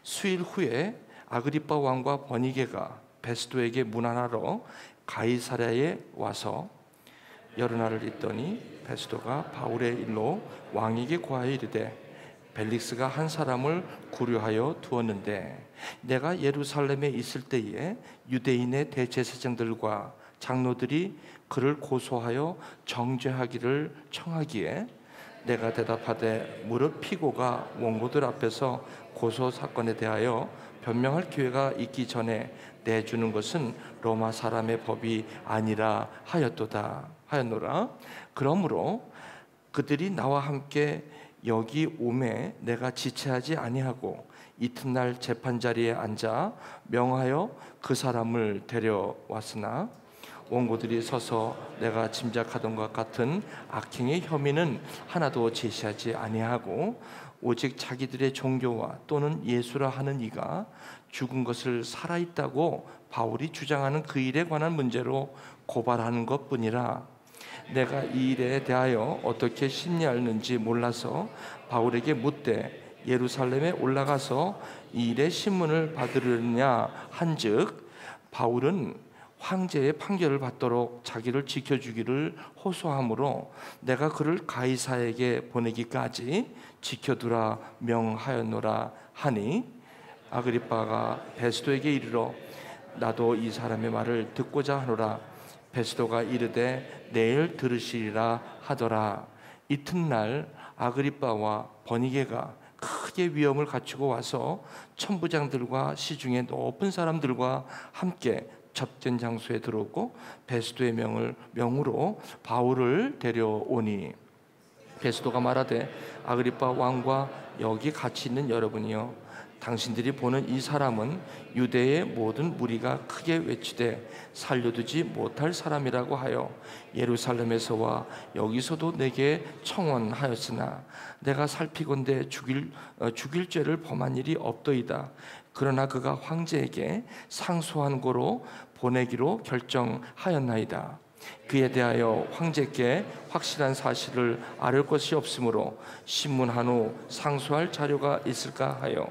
수일 후에 아그리빠 왕과 버니게가 베스도에게 문안하러 가이사랴에 와서 여러 날을 있더니 베스도가 바울의 일로 왕에게 고하여 이르되 벨릭스가 한 사람을 구류하여 두었는데 내가 예루살렘에 있을 때에 유대인의 대제사장들과 장로들이 그를 고소하여 정죄하기를 청하기에 내가 대답하되 무릇 피고가 원고들 앞에서 고소 사건에 대하여 변명할 기회가 있기 전에 내주는 것은 로마 사람의 법이 아니라 하였노라. 그러므로 그들이 나와 함께 여기 오매 내가 지체하지 아니하고 이튿날 재판자리에 앉아 명하여 그 사람을 데려왔으나 원고들이 서서 내가 짐작하던 것 같은 악행의 혐의는 하나도 제시하지 아니하고 오직 자기들의 종교와 또는 예수라 하는 이가 죽은 것을 살아있다고 바울이 주장하는 그 일에 관한 문제로 고발하는 것뿐이라. 내가 이 일에 대하여 어떻게 심리하는지 몰라서 바울에게 묻되 예루살렘에 올라가서 이 일의 신문을 받으려냐 한즉 바울은 황제의 판결을 받도록 자기를 지켜주기를 호소하므로 내가 그를 가이사에게 보내기까지 지켜두라 명하였노라 하니 아그리빠가 베스도에게 이르러 나도 이 사람의 말을 듣고자 하노라. 베스도가 이르되 내일 들으시리라 하더라. 이튿날 아그리빠와 버니게가 크게 위험을 갖추고 와서 천부장들과 시중의 높은 사람들과 함께 접견 장소에 들어오고 베스도의 명으로 바울을 데려오니 베스도가 말하되 아그리빠 왕과 여기 같이 있는 여러분이여 당신들이 보는 이 사람은 유대의 모든 무리가 크게 외치되 살려두지 못할 사람이라고 하여 예루살렘에서와 여기서도 내게 청원하였으나 내가 살피건대 죽일 죄를 범한 일이 없더이다. 그러나 그가 황제에게 상소한 고로 보내기로 결정하였나이다. 그에 대하여 황제께 확실한 사실을 아를 것이 없으므로 신문한 후 상소할 자료가 있을까 하여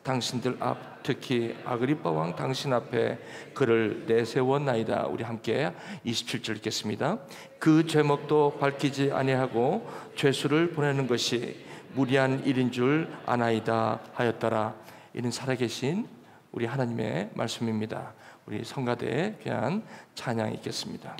당신들 앞 특히 아그리빠 왕 당신 앞에 그를 내세웠나이다. 우리 함께 27절 읽겠습니다. 그 죄목도 밝히지 아니하고 죄수를 보내는 것이 무리한 일인 줄 아나이다 하였더라. 이는 살아계신 우리 하나님의 말씀입니다. 우리 성가대에 귀한 찬양이 있겠습니다.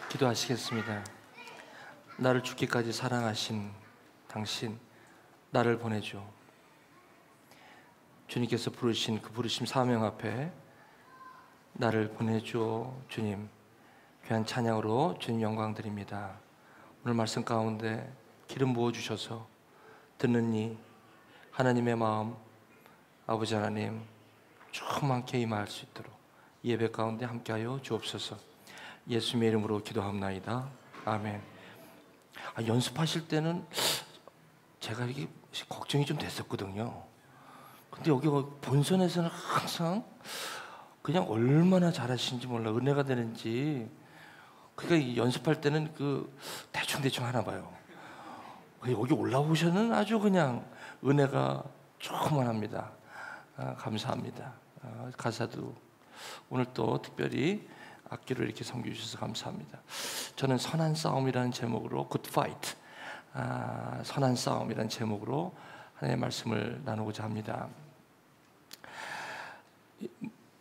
기도하시겠습니다. 나를 죽기까지 사랑하신 당신, 나를 보내줘. 주님께서 부르신 그 부르심 사명 앞에 나를 보내줘. 주님, 귀한 찬양으로 주님 영광 드립니다. 오늘 말씀 가운데 기름 부어주셔서 듣는 이 하나님의 마음, 아버지 하나님 충만케 임할 수 있도록 예배 가운데 함께하여 주옵소서. 예수님의 이름으로 기도합나이다. 아멘. 연습하실 때는 제가 이게 걱정이 좀 됐었거든요. 근데 여기 본선에서는 항상 그냥 얼마나 잘하시는지 몰라, 은혜가 되는지. 그러니까 연습할 때는 대충 하나 봐요. 여기 올라오셔는 아주 그냥 은혜가 충만합니다. 감사합니다. 가사도 오늘 또 특별히 악기를 이렇게 섬겨 주셔서 감사합니다. 저는 선한 싸움이라는 제목으로 Good Fight, 선한 싸움이라는 제목으로 하나님의 말씀을 나누고자 합니다.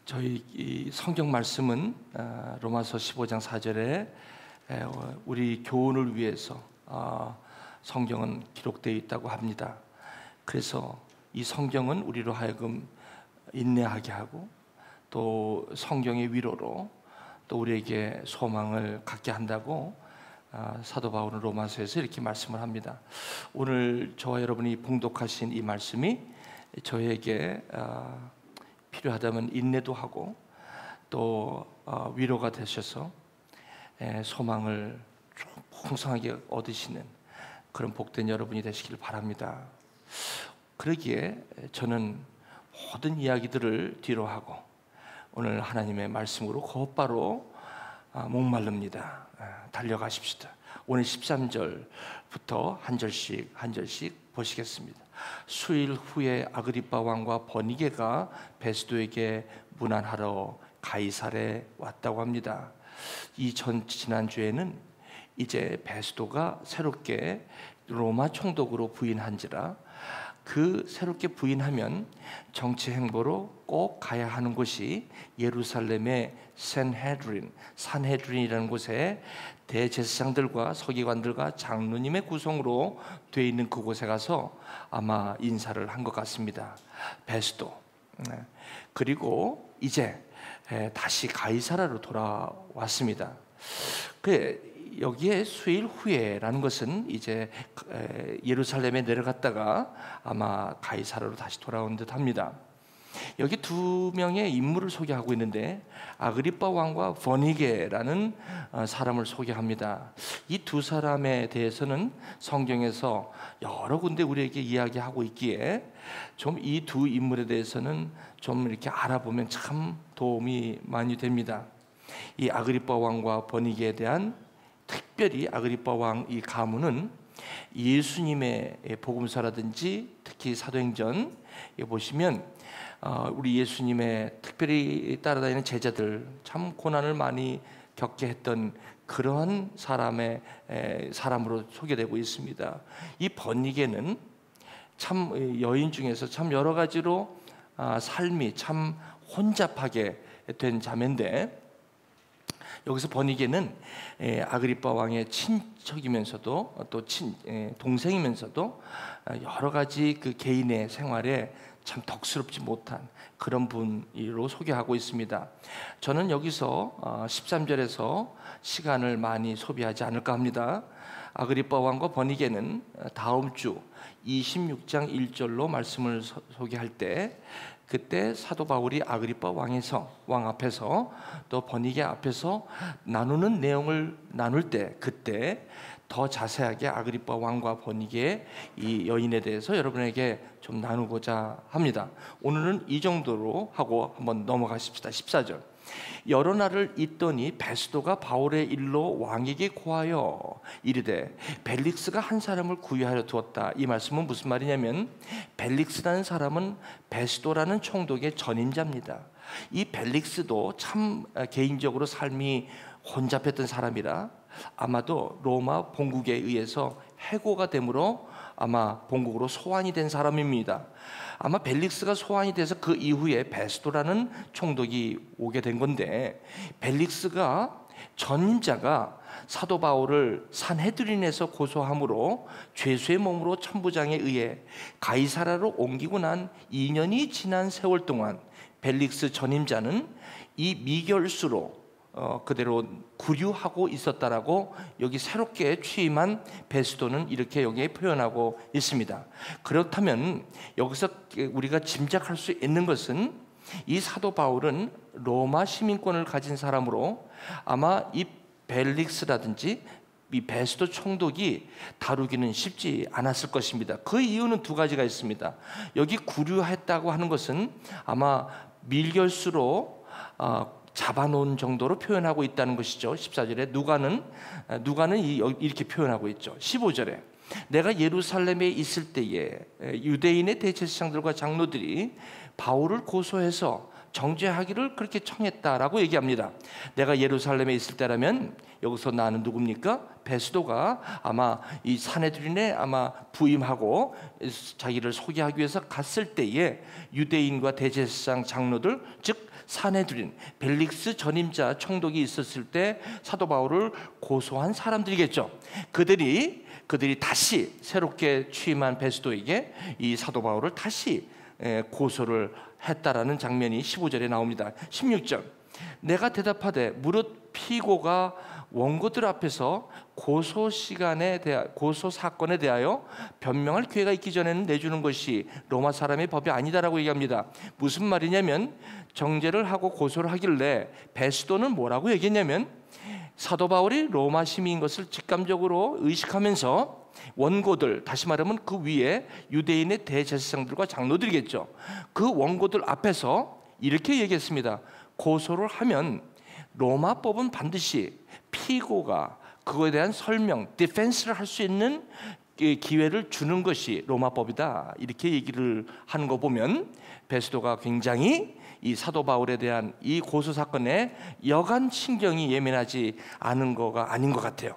저희 이 성경 말씀은 로마서 15장 4절에 우리 교훈을 위해서 성경은 기록되어 있다고 합니다. 그래서 이 성경은 우리로 하여금 인내하게 하고 또 성경의 위로로 또 우리에게 소망을 갖게 한다고 사도 바울은 로마서에서 이렇게 말씀을 합니다. 오늘 저와 여러분이 봉독하신 이 말씀이 저에게 필요하다면 인내도 하고 또 위로가 되셔서 소망을 풍성하게 얻으시는 그런 복된 여러분이 되시길 바랍니다. 그러기에 저는 모든 이야기들을 뒤로 하고 오늘 하나님의 말씀으로 곧바로 목마릅니다. 달려가십시다. 오늘 13절부터 한 절씩 보시겠습니다. 수일 후에 아그리빠 왕과 버니게가 베스도에게 문안하러 가이사랴에 왔다고 합니다. 지난주에는 이제 베스도가 새롭게 로마 총독으로 부임한지라 그 새롭게 부임하면 정치 행보로 꼭 가야 하는 곳이 예루살렘의 산헤드린이라는 곳에 대제사장들과 서기관들과 장로님의 구성으로 되어 있는 그곳에 가서 아마 인사를 한 것 같습니다. 베스도. 그리고 이제 다시 가이사랴로 돌아왔습니다. 여기에 수일 후에라는 것은 이제 예루살렘에 내려갔다가 아마 가이사랴로 다시 돌아온 듯합니다. 여기 두 명의 인물을 소개하고 있는데 아그리빠 왕과 버니게라는 사람을 소개합니다. 이 두 사람에 대해서는 성경에서 여러 군데 우리에게 이야기하고 있기에 좀 이 두 인물에 대해서는 좀 이렇게 알아보면 참 도움이 많이 됩니다. 이 아그리빠 왕과 버니게에 대한 특별히 아그리빠 왕 이 가문은 예수님의 복음서라든지 특히 사도행전에 보시면 우리 예수님의 특별히 따라다니는 제자들 참 고난을 많이 겪게 했던 그러한 사람으로 소개되고 있습니다. 이 버니게는 참 여인 중에서 참 여러 가지로 삶이 참 혼잡하게 된 자매인데 여기서 버니게는 아그리빠 왕의 친척이면서도 또 동생이면서도 여러 가지 그 개인의 생활에 참 덕스럽지 못한 그런 분으로 소개하고 있습니다. 저는 여기서 13절에서 시간을 많이 소비하지 않을까 합니다. 아그리빠 왕과 버니게는 다음 주 26장 1절로 말씀을 소개할 때 그때 사도 바울이 아그리빠 왕 앞에서 또 버니게 앞에서 나누는 내용을 나눌 때 그때 더 자세하게 아그리빠 왕과 버니게 이 여인에 대해서 여러분에게 좀 나누고자 합니다. 오늘은 이 정도로 하고 한번 넘어가십시다. 14절. 여러 날을 있더니 베스도가 바울의 일로 왕에게 고하여 이르되 벨릭스가 한 사람을 구유하여 두었다. 이 말씀은 무슨 말이냐면 벨릭스라는 사람은 베스도라는 총독의 전임자입니다. 이 벨릭스도 참 개인적으로 삶이 혼잡했던 사람이라 아마도 로마 본국에 의해서 해고가 되므로 아마 본국으로 소환이 된 사람입니다. 아마 벨릭스가 소환이 돼서 그 이후에 베스도라는 총독이 오게 된 건데 벨릭스가 전임자가 사도 바울을 산헤드린에서 고소함으로 죄수의 몸으로 천부장에 의해 가이사라로 옮기고 난 2년이 지난 세월 동안 벨릭스 전임자는 이 미결수로 그대로 구류하고 있었다라고 여기 새롭게 취임한 베스도는 이렇게 여기에 표현하고 있습니다. 그렇다면 여기서 우리가 짐작할 수 있는 것은 이 사도 바울은 로마 시민권을 가진 사람으로 아마 이 벨릭스라든지 이 베스도 총독이 다루기는 쉽지 않았을 것입니다. 그 이유는 두 가지가 있습니다. 여기 구류했다고 하는 것은 아마 밀결수로 잡아놓은 정도로 표현하고 있다는 것이죠. 14절에 누가는 이렇게 표현하고 있죠. 15절에 내가 예루살렘에 있을 때에 유대인의 대제사장들과 장로들이 바울을 고소해서 정죄하기를 그렇게 청했다라고 얘기합니다. 내가 예루살렘에 있을 때라면 여기서 나는 누굽니까? 베스도가 아마 이 산헤드린에 아마 부임하고 자기를 소개하기 위해서 갔을 때에 유대인과 대제사장 장로들 즉 산헤드린 벨릭스 전임자 총독이 있었을 때 사도 바울을 고소한 사람들이겠죠. 그들이 다시 새롭게 취임한 베스도에게 이 사도 바울을 다시 고소를 했다라는 장면이 15절에 나옵니다. 16절 내가 대답하되 무릇 피고가 원고들 앞에서 고소 사건에 대하여 변명할 기회가 있기 전에는 내주는 것이 로마 사람의 법이 아니다라고 얘기합니다. 무슨 말이냐면 정죄를 하고 고소를 하길래 베스도는 뭐라고 얘기했냐면 사도 바울이 로마 시민인 것을 직감적으로 의식하면서 원고들, 다시 말하면 그 위에 유대인의 대제사장들과 장로들이겠죠. 그 원고들 앞에서 이렇게 얘기했습니다. 고소를 하면 로마법은 반드시 피고가 그거에 대한 설명, 디펜스를 할 수 있는 기회를 주는 것이 로마법이다. 이렇게 얘기를 하는 거 보면 베스도가 굉장히 이 사도 바울에 대한 이 고소 사건에 여간 신경이 예민하지 않은 거가 아닌 것 같아요.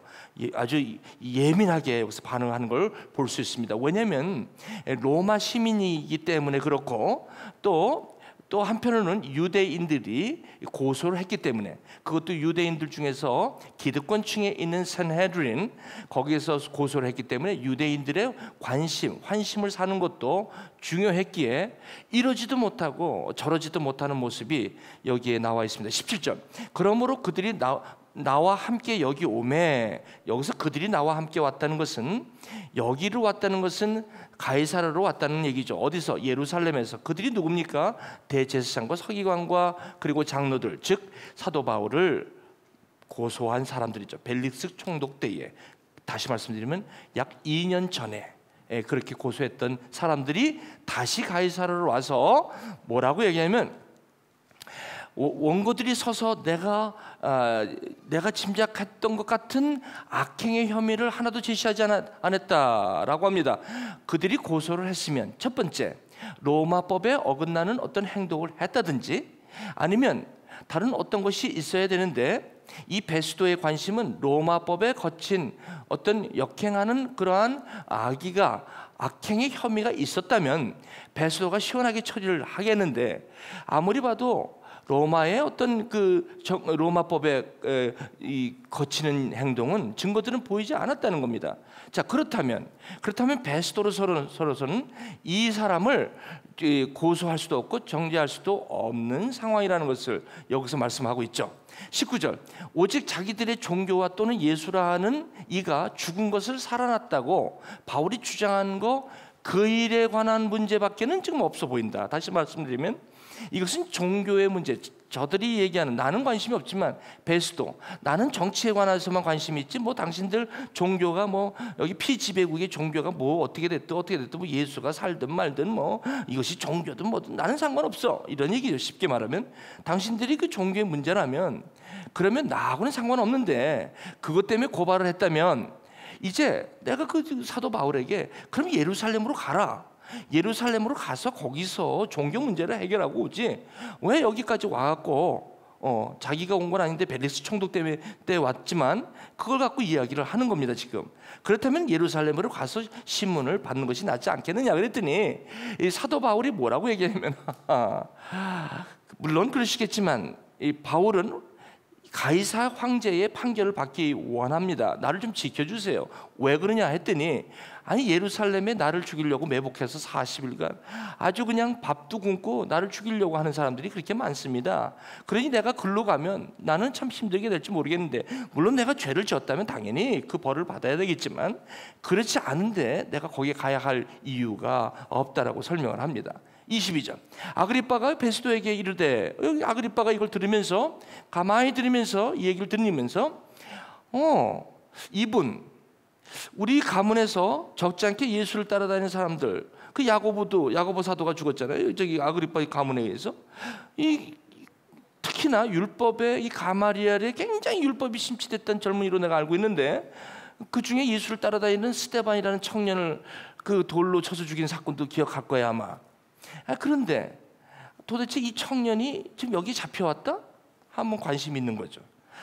아주 예민하게 여기서 반응하는 걸 볼 수 있습니다. 왜냐하면 로마 시민이기 때문에 그렇고 또 한편으로는 유대인들이 고소를 했기 때문에 그것도 유대인들 중에서 기득권층에 있는 산헤드린 거기에서 고소를 했기 때문에 유대인들의 환심을 사는 것도 중요했기에 이러지도 못하고 저러지도 못하는 모습이 여기에 나와 있습니다. 17절 그러므로 그들이 나와 함께 여기 오매 여기서 그들이 나와 함께 왔다는 것은 여기로 왔다는 것은 가이사라로 왔다는 얘기죠. 어디서? 예루살렘에서. 그들이 누굽니까? 대제사장과 서기관과 그리고 장로들 즉 사도 바울을 고소한 사람들이죠. 벨릭스 총독 때에 다시 말씀드리면 약 2년 전에 그렇게 고소했던 사람들이 다시 가이사라로 와서 뭐라고 얘기하면 원고들이 서서 내가 짐작했던 것 같은 악행의 혐의를 하나도 제시하지 않았다라고 합니다. 그들이 고소를 했으면 첫 번째 로마법에 어긋나는 어떤 행동을 했다든지 아니면 다른 어떤 것이 있어야 되는데 이 베스도의 관심은 로마법에 거친 어떤 역행하는 그러한 악행의 혐의가 있었다면 베스도가 시원하게 처리를 하겠는데 아무리 봐도 로마의 어떤 로마법에 거치는 행동은 증거들은 보이지 않았다는 겁니다. 자 그렇다면 베스도로서는 이 사람을 고소할 수도 없고 정죄할 수도 없는 상황이라는 것을 여기서 말씀하고 있죠. 19절 오직 자기들의 종교와 또는 예수라 하는 이가 죽은 것을 살아났다고 바울이 주장한 그 일에 관한 문제밖에는 지금 없어 보인다. 다시 말씀드리면 이것은 종교의 문제. 저들이 얘기하는 나는 관심이 없지만 베스도 나는 정치에 관해서만 관심이 있지 뭐 당신들 종교가 뭐 여기 피지배국의 종교가 뭐 어떻게 됐든 뭐 예수가 살든 말든 뭐 이것이 종교든 뭐든 나는 상관없어 이런 얘기죠. 쉽게 말하면 당신들이 그 종교의 문제라면 그러면 나하고는 상관없는데 그것 때문에 고발을 했다면 이제 내가 그 사도 바울에게 그럼 예루살렘으로 가라. 예루살렘으로 가서 거기서 종교 문제를 해결하고 오지 왜 여기까지 와갖고 자기가 온 건 아닌데 벨릭스 총독 때문에 왔지만 그걸 갖고 이야기를 하는 겁니다. 지금 그렇다면 예루살렘으로 가서 신문을 받는 것이 낫지 않겠느냐 그랬더니 이 사도 바울이 뭐라고 얘기하냐면 물론 그러시겠지만 이 바울은 가이사 황제의 판결을 받기 원합니다. 나를 좀 지켜주세요. 왜 그러냐 했더니 아니 예루살렘에 나를 죽이려고 매복해서 40일간 아주 그냥 밥도 굶고 나를 죽이려고 하는 사람들이 그렇게 많습니다. 그러니 내가 글로 가면 나는 참 힘들게 될지 모르겠는데, 물론 내가 죄를 지었다면 당연히 그 벌을 받아야 되겠지만 그렇지 않은데 내가 거기에 가야 할 이유가 없다라고 설명을 합니다. 22절, 아그리빠가 베스도에게 이르되, 아그리빠가 이걸 들으면서 가만히 들으면서 이 얘기를 들으면서 이분 우리 가문에서 적지 않게 예수를 따라다니는 사람들, 그 야고보 사도가 죽었잖아요. 저기 아그리빠의 가문에 의해서. 특히나 율법에 이 가마리엘에 굉장히 율법이 심취됐던 젊은이로 내가 알고 있는데, 그 중에 예수를 따라다니는 스데반이라는 청년을 그 돌로 쳐서 죽인 사건도 기억할 거야 아마. 그런데 도대체 이 청년이 지금 여기 잡혀왔다? 한번 관심 있는 거죠.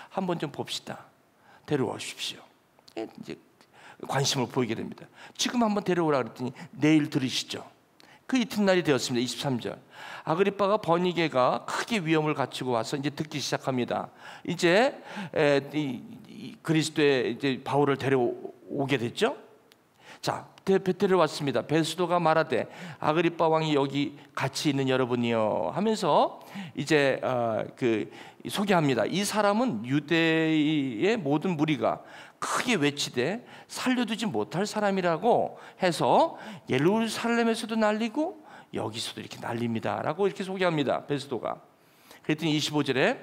한번 좀 봅시다. 데려와 주십시오. 이제 관심을 보이게 됩니다. 지금 한번 데려오라 그랬더니 내일 들으시죠. 그 이튿날이 되었습니다. 23절, 아그리빠가 버니게가 크게 위험을 갖추고 와서 이제 듣기 시작합니다. 이제 그리스도의 이제 바울을 데려오게 됐죠. 자, 데려왔습니다. 베스도가 말하되 아그리빠 왕이 여기 같이 있는 여러분이요 하면서 이제 소개합니다. 이 사람은 유대의 모든 무리가 크게 외치되 살려두지 못할 사람이라고 해서 예루살렘에서도 날리고 여기서도 이렇게 날립니다 라고 이렇게 소개합니다. 베스도가. 그랬더니 25절에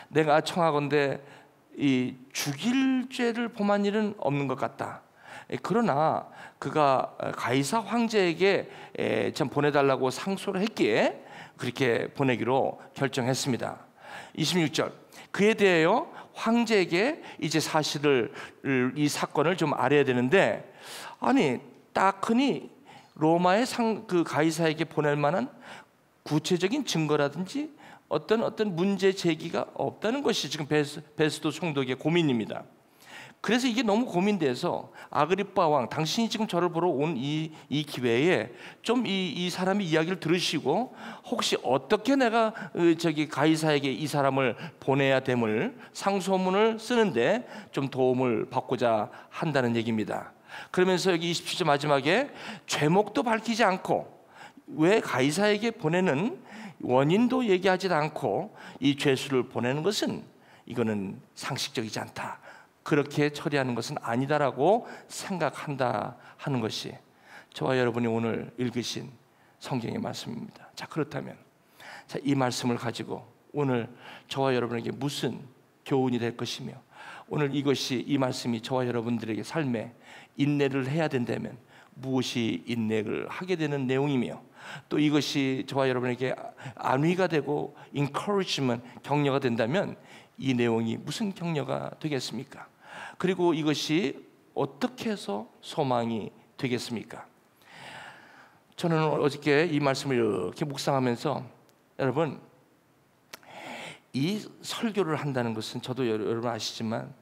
내가 청하건대 이 죽일 죄를 범한 일은 없는 것 같다. 그러나 그가 가이사 황제에게 참 보내달라고 상소를 했기에 그렇게 보내기로 결정했습니다. 26절, 그에 대하여 황제에게 이제 사실을, 이 사건을 좀 알아야 되는데, 아니 딱 흔히 로마의 그 가이사에게 보낼 만한 구체적인 증거라든지 어떤 문제 제기가 없다는 것이 지금 베스도 총독의 고민입니다. 그래서 이게 너무 고민돼서 아그리빠 왕, 당신이 지금 저를 보러 온 이 기회에 좀 이 사람의 이야기를 들으시고 혹시 어떻게 내가 저기 가이사에게 이 사람을 보내야 됨을 상소문을 쓰는데 좀 도움을 받고자 한다는 얘기입니다. 그러면서 여기 27절 마지막에 죄목도 밝히지 않고 왜 가이사에게 보내는 원인도 얘기하지 않고 이 죄수를 보내는 것은 이거는 상식적이지 않다, 그렇게 처리하는 것은 아니다라고 생각한다 하는 것이 저와 여러분이 오늘 읽으신 성경의 말씀입니다. 자, 그렇다면 이 말씀을 가지고 오늘 저와 여러분에게 무슨 교훈이 될 것이며, 오늘 이 말씀이 저와 여러분들에게 삶에 인내를 해야 된다면 무엇이 인내를 하게 되는 내용이며, 또 이것이 저와 여러분에게 안위가 되고 encouragement, 격려가 된다면 이 내용이 무슨 격려가 되겠습니까? 그리고 이것이 어떻게 해서 소망이 되겠습니까? 저는 어저께 이 말씀을 이렇게 묵상하면서, 여러분, 이 설교를 한다는 것은 저도 여러분 아시지만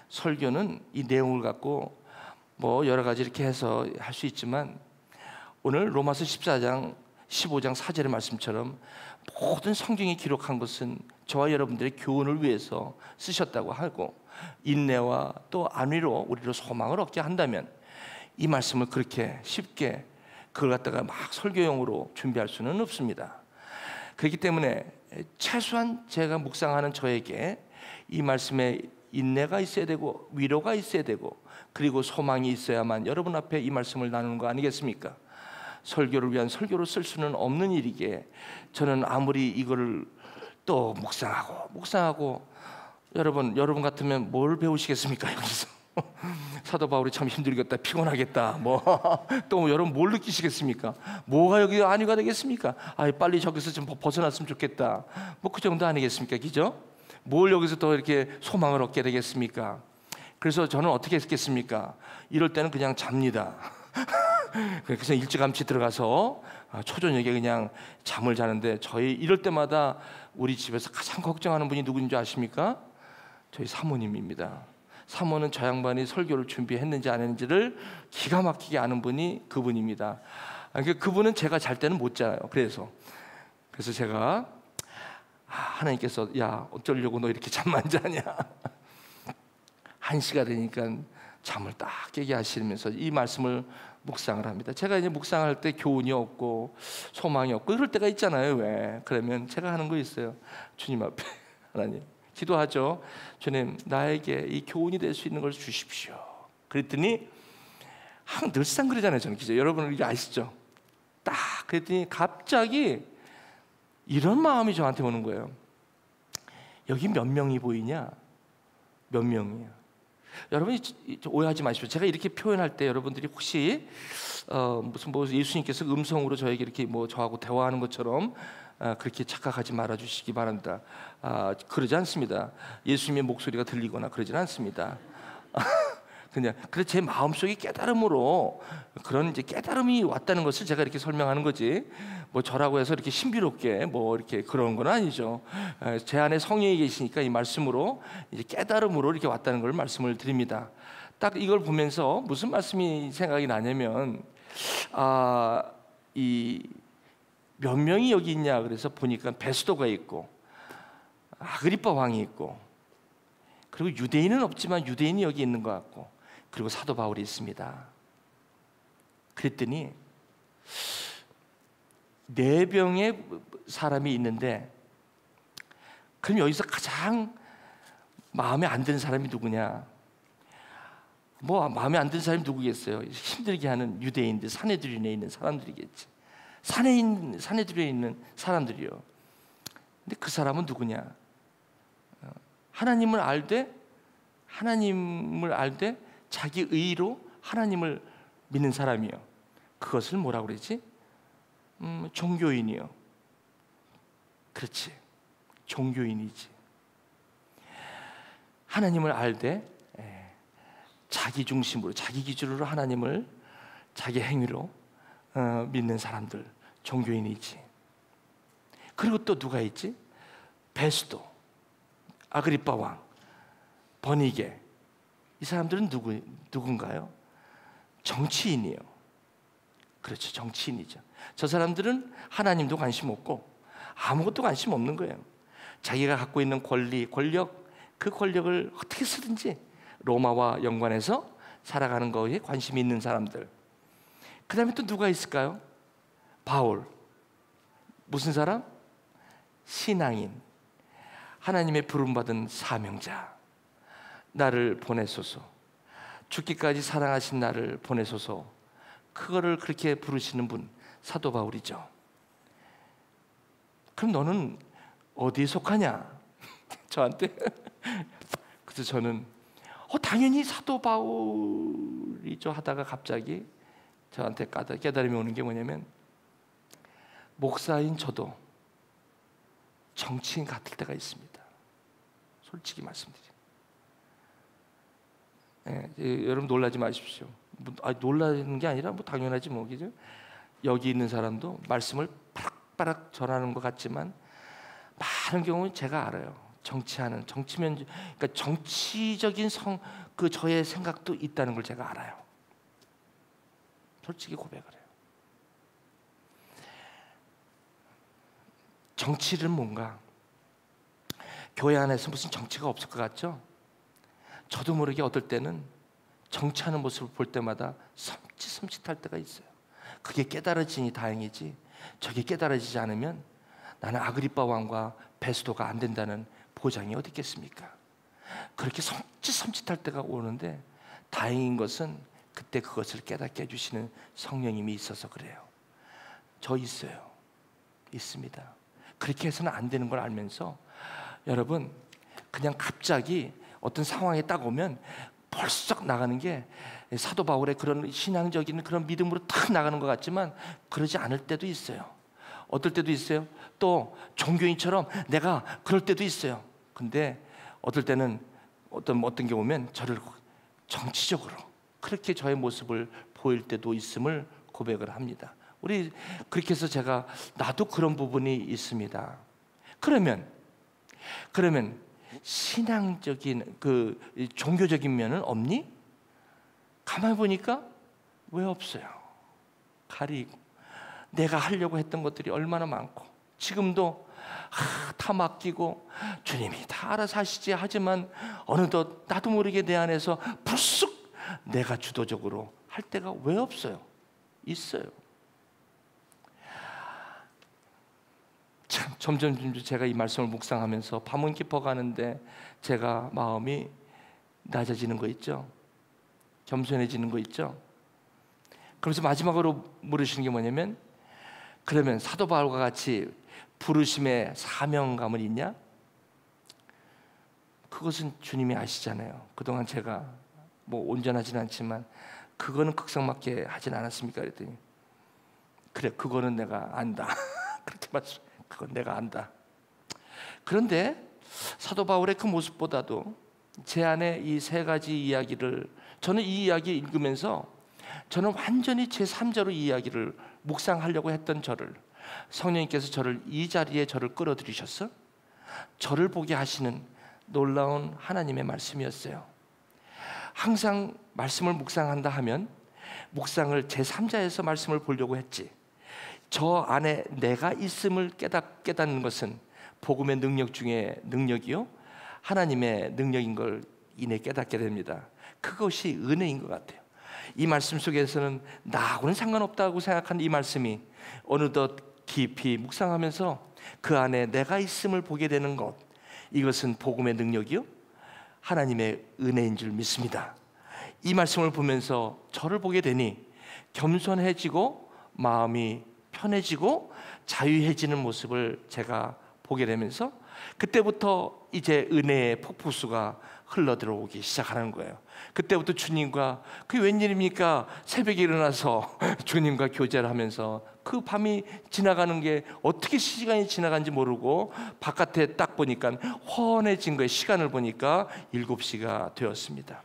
설교는 이 내용을 갖고 뭐 여러 가지 이렇게 해서 할 수 있지만, 오늘 로마서 14장 15장 4절의 말씀처럼 모든 성경이 기록한 것은 저와 여러분들의 교훈을 위해서 쓰셨다고 하고, 인내와 또 안위로 우리로 소망을 얻게 한다면 이 말씀을 그렇게 쉽게 그걸 갖다가 막 설교용으로 준비할 수는 없습니다. 그렇기 때문에 최소한 제가 묵상하는 저에게 이 말씀에 인내가 있어야 되고 위로가 있어야 되고 그리고 소망이 있어야만 여러분 앞에 이 말씀을 나누는 거 아니겠습니까? 설교를 위한 설교로 쓸 수는 없는 일이기에 저는 아무리 이거를 또 묵상하고 여러분 같으면 뭘 배우시겠습니까? 여기서 사도 바울이 참 힘들겠다, 피곤하겠다, 뭐 또 여러분 뭘 느끼시겠습니까? 뭐가 여기 안위가 되겠습니까? 빨리 저기서 좀 벗어났으면 좋겠다, 뭐 그 정도 아니겠습니까? 그죠? 뭘 여기서 더 이렇게 소망을 얻게 되겠습니까? 그래서 저는 어떻게 했겠습니까? 이럴 때는 그냥 잡니다. 그래서 일찌감치 들어가서 초저녁에 그냥 잠을 자는데, 저희 이럴 때마다 우리 집에서 가장 걱정하는 분이 누구인지 아십니까? 저희 사모님입니다. 사모는 저 양반이 설교를 준비했는지 안 했는지를 기가 막히게 아는 분이 그분입니다. 그분은 제가 잘 때는 못 자요. 그래서 제가 하나님께서 야 어쩌려고 너 이렇게 잠 안 자냐 1시가 되니까 잠을 딱 깨게 하시면서 이 말씀을 묵상을 합니다. 제가 이제 묵상할 때 교훈이 없고 소망이 없고 이럴 때가 있잖아요. 왜? 그러면 제가 하는 거 있어요. 주님 앞에 하나님 기도하죠. 주님 나에게 이 교훈이 될 수 있는 걸 주십시오. 그랬더니 늘상 그러잖아요. 저는 기자 여러분 이게 아시죠? 딱 그랬더니 갑자기 이런 마음이 저한테 오는 거예요. 여기 몇 명이 보이냐? 몇 명이야? 여러분이 오해하지 마십시오. 제가 이렇게 표현할 때 여러분들이 혹시 무슨 뭐 예수님께서 음성으로 저에게 이렇게 뭐 저하고 대화하는 것처럼 그렇게 착각하지 말아 주시기 바랍니다. 그러지 않습니다. 예수님의 목소리가 들리거나 그러진 않습니다. 그냥 그래서 제 마음속의 깨달음으로 그런 이제 깨달음이 왔다는 것을 제가 이렇게 설명하는 거지. 뭐 저라고 해서 이렇게 신비롭게 뭐 이렇게 그런 건 아니죠. 제 안에 성령이 계시니까 이 말씀으로 이제 깨달음으로 이렇게 왔다는 걸 말씀을 드립니다. 딱 이걸 보면서 무슨 말씀이 생각이 나냐면 이 몇 명이 여기 있냐 그래서 보니까 베스도가 있고 아그리빠 왕이 있고 그리고 유대인은 없지만 유대인이 여기 있는 것 같고 그리고 사도 바울이 있습니다. 그랬더니 4명의 사람이 있는데 그럼 여기서 가장 마음에 안 드는 사람이 누구냐? 뭐 마음에 안 드는 사람이 누구겠어요? 힘들게 하는 유대인들 산헤드린에 있는 사람들이겠지. 산헤드린에 있는 사람들이요. 근데 그 사람은 누구냐? 하나님을 알되 자기 의로 하나님을 믿는 사람이요. 그것을 뭐라고 그러지? 종교인이요. 그렇지. 종교인이지. 하나님을 알되 자기 중심으로 자기 기준으로 하나님을 자기 행위로 믿는 사람들 종교인이지. 그리고 또 누가 있지? 베스도, 아그리빠 왕, 버니게. 이 사람들은 누군가요? 정치인이에요. 그렇죠. 정치인이죠. 저 사람들은 하나님도 관심 없고 아무것도 관심 없는 거예요. 자기가 갖고 있는 권리, 권력, 그 권력을 어떻게 쓰든지 로마와 연관해서 살아가는 거에 관심이 있는 사람들. 그 다음에 또 누가 있을까요? 바울. 무슨 사람? 신앙인. 하나님의 부름받은 사명자. 나를 보내소서. 죽기까지 사랑하신 나를 보내소서. 그거를 그렇게 부르시는 분 사도 바울이죠. 그럼 너는 어디에 속하냐? 저한테. 그래서 저는 당연히 사도 바울이죠 하다가 갑자기 저한테 깨달음이 오는 게 뭐냐면 목사인 저도 정치인 같을 때가 있습니다. 솔직히 말씀드려요. 여러분 놀라지 마십시오. 놀라는 게 아니라 뭐 당연하지 뭐 그죠? 여기 있는 사람도 말씀을 바락바락 전하는 것 같지만 많은 경우는 제가 알아요. 정치하는 정치면 그러니까 정치적인 그 저의 생각도 있다는 걸 제가 알아요. 솔직히 고백을 해요. 정치는 뭔가 교회 안에서 무슨 정치가 없을 것 같죠? 저도 모르게 어떨 때는 정치하는 모습을 볼 때마다 섬찟할 때가 있어요. 그게 깨달아지니 다행이지 저게 깨달아지지 않으면 나는 아그리빠 왕과 베스도가 안 된다는 보장이 어디 있겠습니까? 그렇게 섬찟할 때가 오는데 다행인 것은 그때 그것을 깨닫게 해주시는 성령님이 있어서 그래요. 저 있어요. 있습니다. 그렇게 해서는 안 되는 걸 알면서 여러분 그냥 갑자기 어떤 상황에 딱 오면 벌썩 나가는 게 사도 바울의 그런 신앙적인 그런 믿음으로 탁 나가는 것 같지만 그러지 않을 때도 있어요. 어떨 때도 있어요. 또 종교인처럼 내가 그럴 때도 있어요. 근데 어떨 때는 어떤 게 오면 저를 정치적으로 그렇게 저의 모습을 보일 때도 있음을 고백을 합니다. 우리 그렇게 해서 제가 나도 그런 부분이 있습니다. 그러면 신앙적인 그 종교적인 면은 없니? 가만히 보니까 왜 없어요? 가리고 내가 하려고 했던 것들이 얼마나 많고 지금도 다 맡기고 주님이 다 알아서 하시지 하지만 어느덧 나도 모르게 내 안에서 불쑥 내가 주도적으로 할 때가 왜 없어요? 있어요. 참 점점 제가 이 말씀을 묵상하면서 밤은 깊어가는데 제가 마음이 낮아지는 거 있죠? 겸손해지는 거 있죠? 그래서 마지막으로 물으시는 게 뭐냐면, 그러면 사도 바울과 같이 부르심의 사명감은 있냐? 그것은 주님이 아시잖아요. 그동안 제가 뭐 온전하진 않지만 그거는 극성맞게 하진 않았습니까? 그랬더니 그래, 그거는 내가 안다. 그렇게 말씀. 그건 내가 안다. 그런데 사도 바울의 그 모습보다도 제 안에 이 세 가지 이야기를, 저는 이 이야기 읽으면서 저는 완전히 제3자로 이 이야기를 묵상하려고 했던 저를, 성령님께서 저를 이 자리에 저를 끌어들이셔서 저를 보게 하시는 놀라운 하나님의 말씀이었어요. 항상 말씀을 묵상한다 하면 묵상을 제3자에서 말씀을 보려고 했지, 저 안에 내가 있음을 깨닫는 것은 복음의 능력 중에 능력이요, 하나님의 능력인 걸 이내 깨닫게 됩니다. 그것이 은혜인 것 같아요. 이 말씀 속에서는 나하고는 상관없다고 생각한 이 말씀이 어느덧 깊이 묵상하면서 그 안에 내가 있음을 보게 되는 것, 이것은 복음의 능력이요, 하나님의 은혜인 줄 믿습니다. 이 말씀을 보면서 저를 보게 되니 겸손해지고 마음이 편해지고 자유해지는 모습을 제가 보게 되면서 그때부터 이제 은혜의 폭포수가 흘러들어오기 시작하는 거예요. 그때부터 주님과, 그게 웬일입니까? 새벽에 일어나서 주님과 교제를 하면서 그 밤이 지나가는 게 어떻게 시간이 지나간지 모르고 바깥에 딱 보니까 훤해진 거예요. 시간을 보니까 7시가 되었습니다.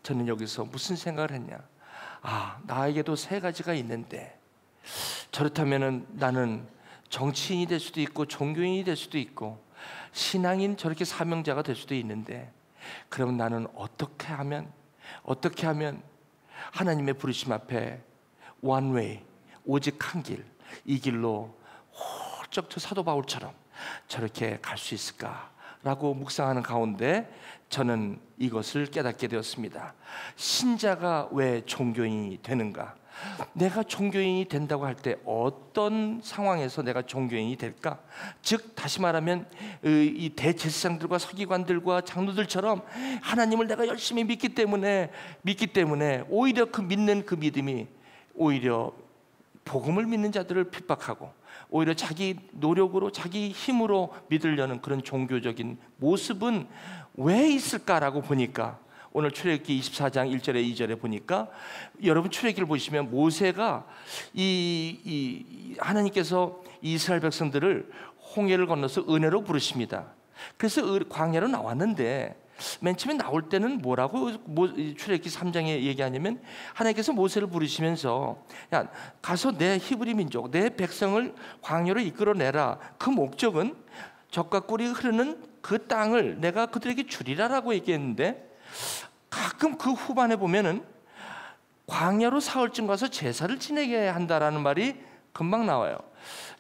저는 여기서 무슨 생각을 했냐? 나에게도 세 가지가 있는데, 저렇다면 나는 정치인이 될 수도 있고 종교인이 될 수도 있고 신앙인, 저렇게 사명자가 될 수도 있는데, 그럼 나는 어떻게 하면 하나님의 부르심 앞에 one way, 오직 한 길, 이 길로 홀쩍 저 사도 바울처럼 저렇게 갈 수 있을까라고 묵상하는 가운데 저는 이것을 깨닫게 되었습니다. 신자가 왜 종교인이 되는가? 내가 종교인이 된다고 할 때 어떤 상황에서 내가 종교인이 될까? 즉 다시 말하면 이 대제사장들과 서기관들과 장로들처럼 하나님을 내가 열심히 믿기 때문에 오히려 그 믿는 그 믿음이 오히려 복음을 믿는 자들을 핍박하고 오히려 자기 노력으로 자기 힘으로 믿으려는 그런 종교적인 모습은 왜 있을까라고 보니까, 오늘 출애굽기 24장 1절에 2절에 보니까, 여러분 출애굽기를 보시면 모세가 하나님께서 이스라엘 백성들을 홍해를 건너서 은혜로 부르십니다. 그래서 광야로 나왔는데 맨 처음에 나올 때는 뭐라고 출애굽기 3장에 얘기하냐면, 하나님께서 모세를 부르시면서 야, 가서 내 히브리 민족, 내 백성을 광야로 이끌어내라. 그 목적은 젖과 꿀이 흐르는 그 땅을 내가 그들에게 주리라라고 얘기했는데, 가끔 그 후반에 보면은 광야로 사흘쯤 가서 제사를 지내게 한다라는 말이 금방 나와요.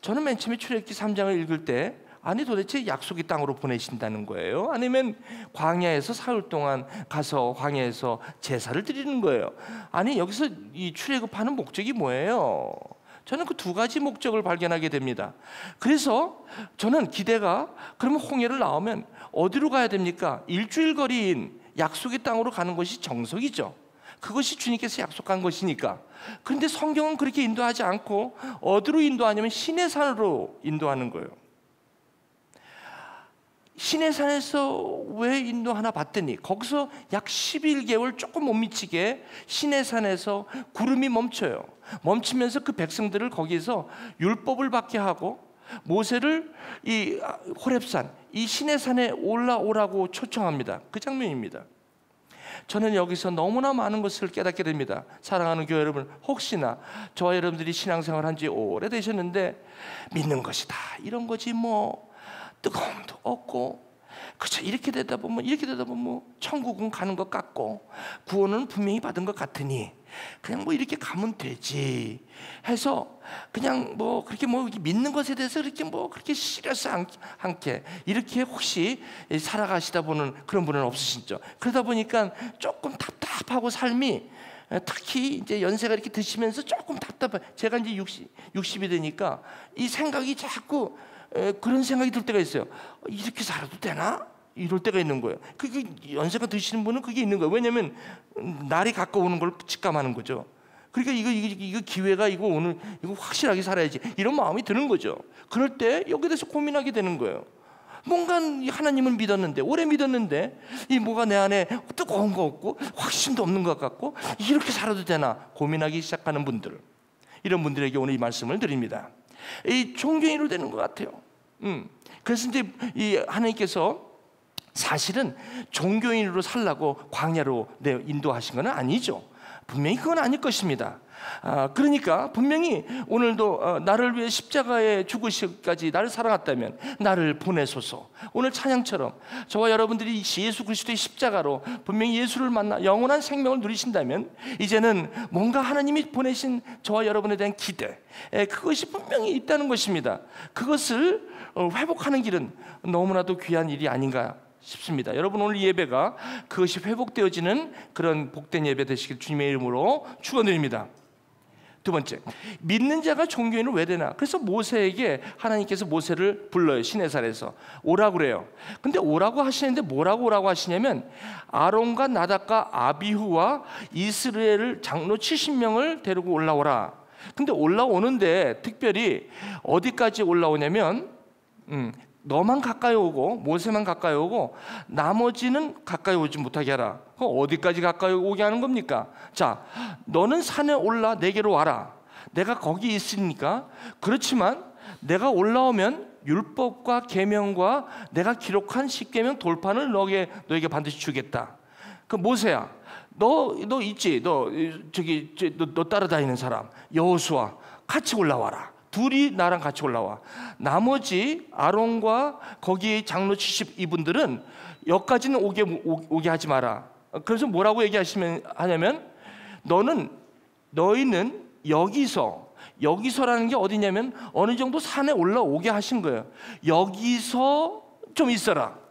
저는 맨 처음에 출애굽기 3장을 읽을 때, 아니 도대체 약속의 땅으로 보내신다는 거예요? 아니면 광야에서 사흘 동안 가서 광야에서 제사를 드리는 거예요? 아니 여기서 이 출애굽하는 목적이 뭐예요? 저는 그 두 가지 목적을 발견하게 됩니다. 그래서 저는 기대가, 그러면 홍해를 나오면 어디로 가야 됩니까? 일주일 거리인 약속의 땅으로 가는 것이 정석이죠. 그것이 주님께서 약속한 것이니까. 그런데 성경은 그렇게 인도하지 않고 어디로 인도하냐면 시내산으로 인도하는 거예요. 시내산에서 왜 인도하나 봤더니 거기서 약 11개월 조금 못 미치게 시내산에서 구름이 멈춰요. 멈추면서 그 백성들을 거기서 율법을 받게 하고 모세를 이 호렙산, 이 시내산에 올라오라고 초청합니다. 그 장면입니다. 저는 여기서 너무나 많은 것을 깨닫게 됩니다. 사랑하는 교회 여러분, 혹시나 저와 여러분들이 신앙생활 한 지 오래되셨는데 믿는 것이 다 이런 거지 뭐, 뜨거움도 없고 그쵸? 이렇게 되다 보면 천국은 가는 것 같고 구원은 분명히 받은 것 같으니 그냥 뭐 이렇게 가면 되지 해서 그냥 뭐 그렇게 뭐 믿는 것에 대해서 그렇게 뭐 그렇게 시려서 않게 이렇게 혹시 살아가시다 보는 그런 분은 없으시죠? 그러다 보니까 조금 답답하고 삶이, 특히 이제 연세가 이렇게 드시면서 조금 답답해. 제가 이제 60이 되니까 이 생각이 자꾸 그런 생각이 들 때가 있어요. 이렇게 살아도 되나? 이럴 때가 있는 거예요. 그게 연세가 드시는 분은 그게 있는 거예요. 왜냐하면 날이 가까우는 걸 직감하는 거죠. 그러니까 이거 기회가 오늘 이거 확실하게 살아야지 이런 마음이 드는 거죠. 그럴 때 여기에 대해서 고민하게 되는 거예요. 뭔가 하나님을 믿었는데, 오래 믿었는데 이 뭐가 내 안에 뜨거운 거 없고 확신도 없는 것 같고 이렇게 살아도 되나 고민하기 시작하는 분들, 이런 분들에게 오늘 이 말씀을 드립니다. 이 종교인으로 되는 것 같아요. 그래서 이제 이 하나님께서 사실은 종교인으로 살라고 광야로 인도하신 건 아니죠. 분명히 그건 아닐 것입니다. 그러니까 분명히 오늘도 나를 위해 십자가에 죽으시기까지 나를 사랑했다면 나를 보내소서. 오늘 찬양처럼 저와 여러분들이 예수 그리스도의 십자가로 분명히 예수를 만나 영원한 생명을 누리신다면 이제는 뭔가 하나님이 보내신 저와 여러분에 대한 기대, 그것이 분명히 있다는 것입니다. 그것을 회복하는 길은 너무나도 귀한 일이 아닌가 싶습니다. 여러분, 오늘 예배가 그것이 회복되어지는 그런 복된 예배 되시길 주님의 이름으로 축원드립니다. 두 번째, 믿는 자가 종교인을 왜 되나? 그래서 모세에게 하나님께서 모세를 불러요. 시내산에서 오라고 그래요. 근데 오라고 하시는데 뭐라고 오라고 하시냐면 아론과 나답과 아비후와 이스라엘 장로 70명을 데리고 올라오라. 근데 올라오는데 특별히 어디까지 올라오냐면 너만 가까이 오고 모세만 가까이 오고 나머지는 가까이 오지 못하게 하라. 그럼 어디까지 가까이 오게 하는 겁니까? 자, 너는 산에 올라 내게로 와라. 내가 거기 있으니까. 그렇지만 내가 올라오면 율법과 계명과 내가 기록한 십계명 돌판을 너에게 반드시 주겠다. 그 모세야, 너 있지? 너 따라다니는 사람 여호수아 같이 올라와라. 둘이 나랑 같이 올라와. 나머지 아론과 거기 장로 72분들은 여기까지는 오게 하지 마라. 그래서 뭐라고 하냐면 너희는 여기서라는 게 어디냐면 어느 정도 산에 올라오게 하신 거예요. 여기서 좀 있어라.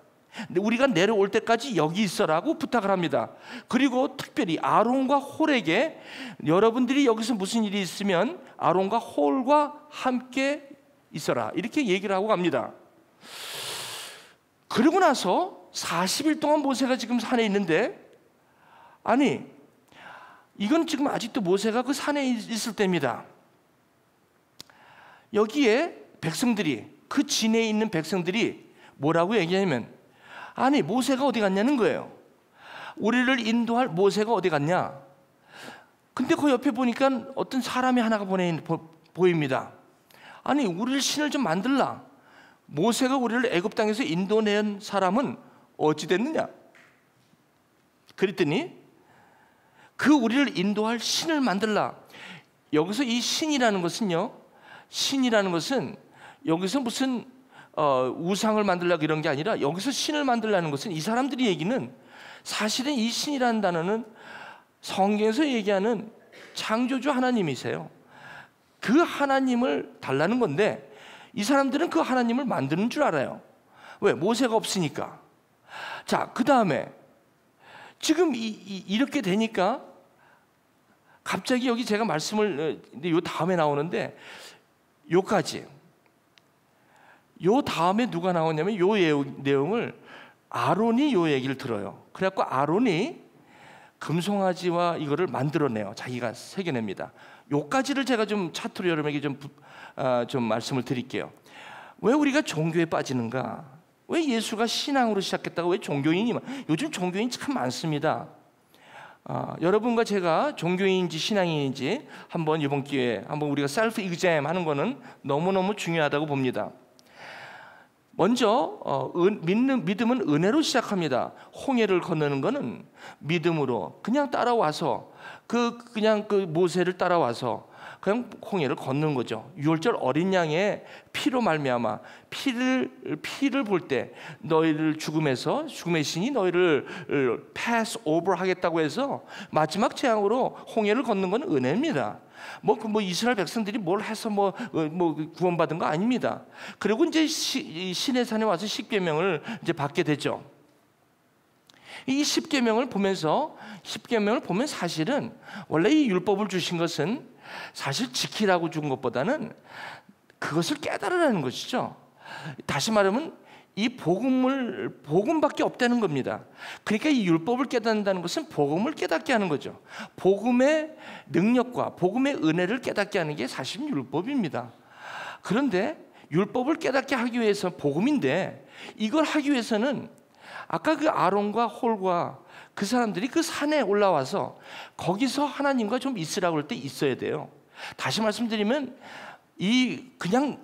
우리가 내려올 때까지 여기 있어라고 부탁을 합니다. 그리고 특별히 아론과 홀에게 여러분들이 여기서 무슨 일이 있으면 아론과 홀과 함께 있어라, 이렇게 얘기를 하고 갑니다. 그러고 나서 40일 동안 모세가 지금 산에 있는데, 아니 이건 지금 아직도 모세가 그 산에 있을 때입니다. 여기에 백성들이, 그 진에 있는 백성들이 뭐라고 얘기하냐면, 아니 모세가 어디 갔냐는 거예요. 우리를 인도할 모세가 어디 갔냐? 근데 그 옆에 보니까 어떤 사람이 하나가 보입니다. 아니 우리를 신을 좀 만들라. 모세가 우리를 애굽 땅에서 인도낸 사람은 어찌 됐느냐? 그랬더니 그 우리를 인도할 신을 만들라. 여기서 이 신이라는 것은 여기서 무슨 우상을 만들려고 이런 게 아니라, 여기서 신을 만들라는 것은 이 사람들이 얘기는 사실은 이 신이라는 단어는 성경에서 얘기하는 창조주 하나님이세요. 그 하나님을 달라는 건데 이 사람들은 그 하나님을 만드는 줄 알아요. 왜? 모세가 없으니까. 자, 그 다음에 지금 이렇게 되니까 갑자기 여기 제가 말씀을 요 다음에 나오는데 요까지, 요 다음에 누가 나오냐면 요 내용을 아론이 요 얘기를 들어요. 그래갖고 아론이 금송아지와 이거를 만들어내요. 자기가 새겨냅니다. 요까지를 제가 좀 차트로 여러분에게 좀 말씀을 드릴게요. 왜 우리가 종교에 빠지는가? 왜 예수가 신앙으로 시작했다고 왜 종교인이? 요즘 종교인 참 많습니다. 여러분과 제가 종교인인지 신앙인인지 한번 이번 기회에 한번 우리가 셀프 exam 하는 거는 너무너무 중요하다고 봅니다. 먼저 믿음은 은혜로 시작합니다. 홍해를 건너는 것은 믿음으로 그냥 따라와서 그냥 그 모세를 따라와서 그냥 홍해를 건너는 거죠. 유월절 어린 양의 피로 말미암아 피를 볼 때 너희를 죽음의 신이 너희를 패스 오버 하겠다고 해서 마지막 재앙으로 홍해를 걷는 건 은혜입니다. 뭐 이스라엘 백성들이 뭘 해서 뭐 구원받은 거 아닙니다. 그리고 이제 시내 산에 와서 십계명을 이제 받게 되죠. 이 십계명을 보면 사실은 원래 이 율법을 주신 것은 사실 지키라고 준 것보다는 그것을 깨달으라는 것이죠. 다시 말하면 이 복음밖에 없다는 겁니다. 그러니까 이 율법을 깨닫는다는 것은 복음을 깨닫게 하는 거죠. 복음의 능력과 복음의 은혜를 깨닫게 하는 게 사실 율법입니다. 그런데 율법을 깨닫게 하기 위해서 복음인데, 이걸 하기 위해서는 아까 그 아론과 홀과 그 사람들이 그 산에 올라와서 거기서 하나님과 좀 있으라고 할 때 있어야 돼요. 다시 말씀드리면 그냥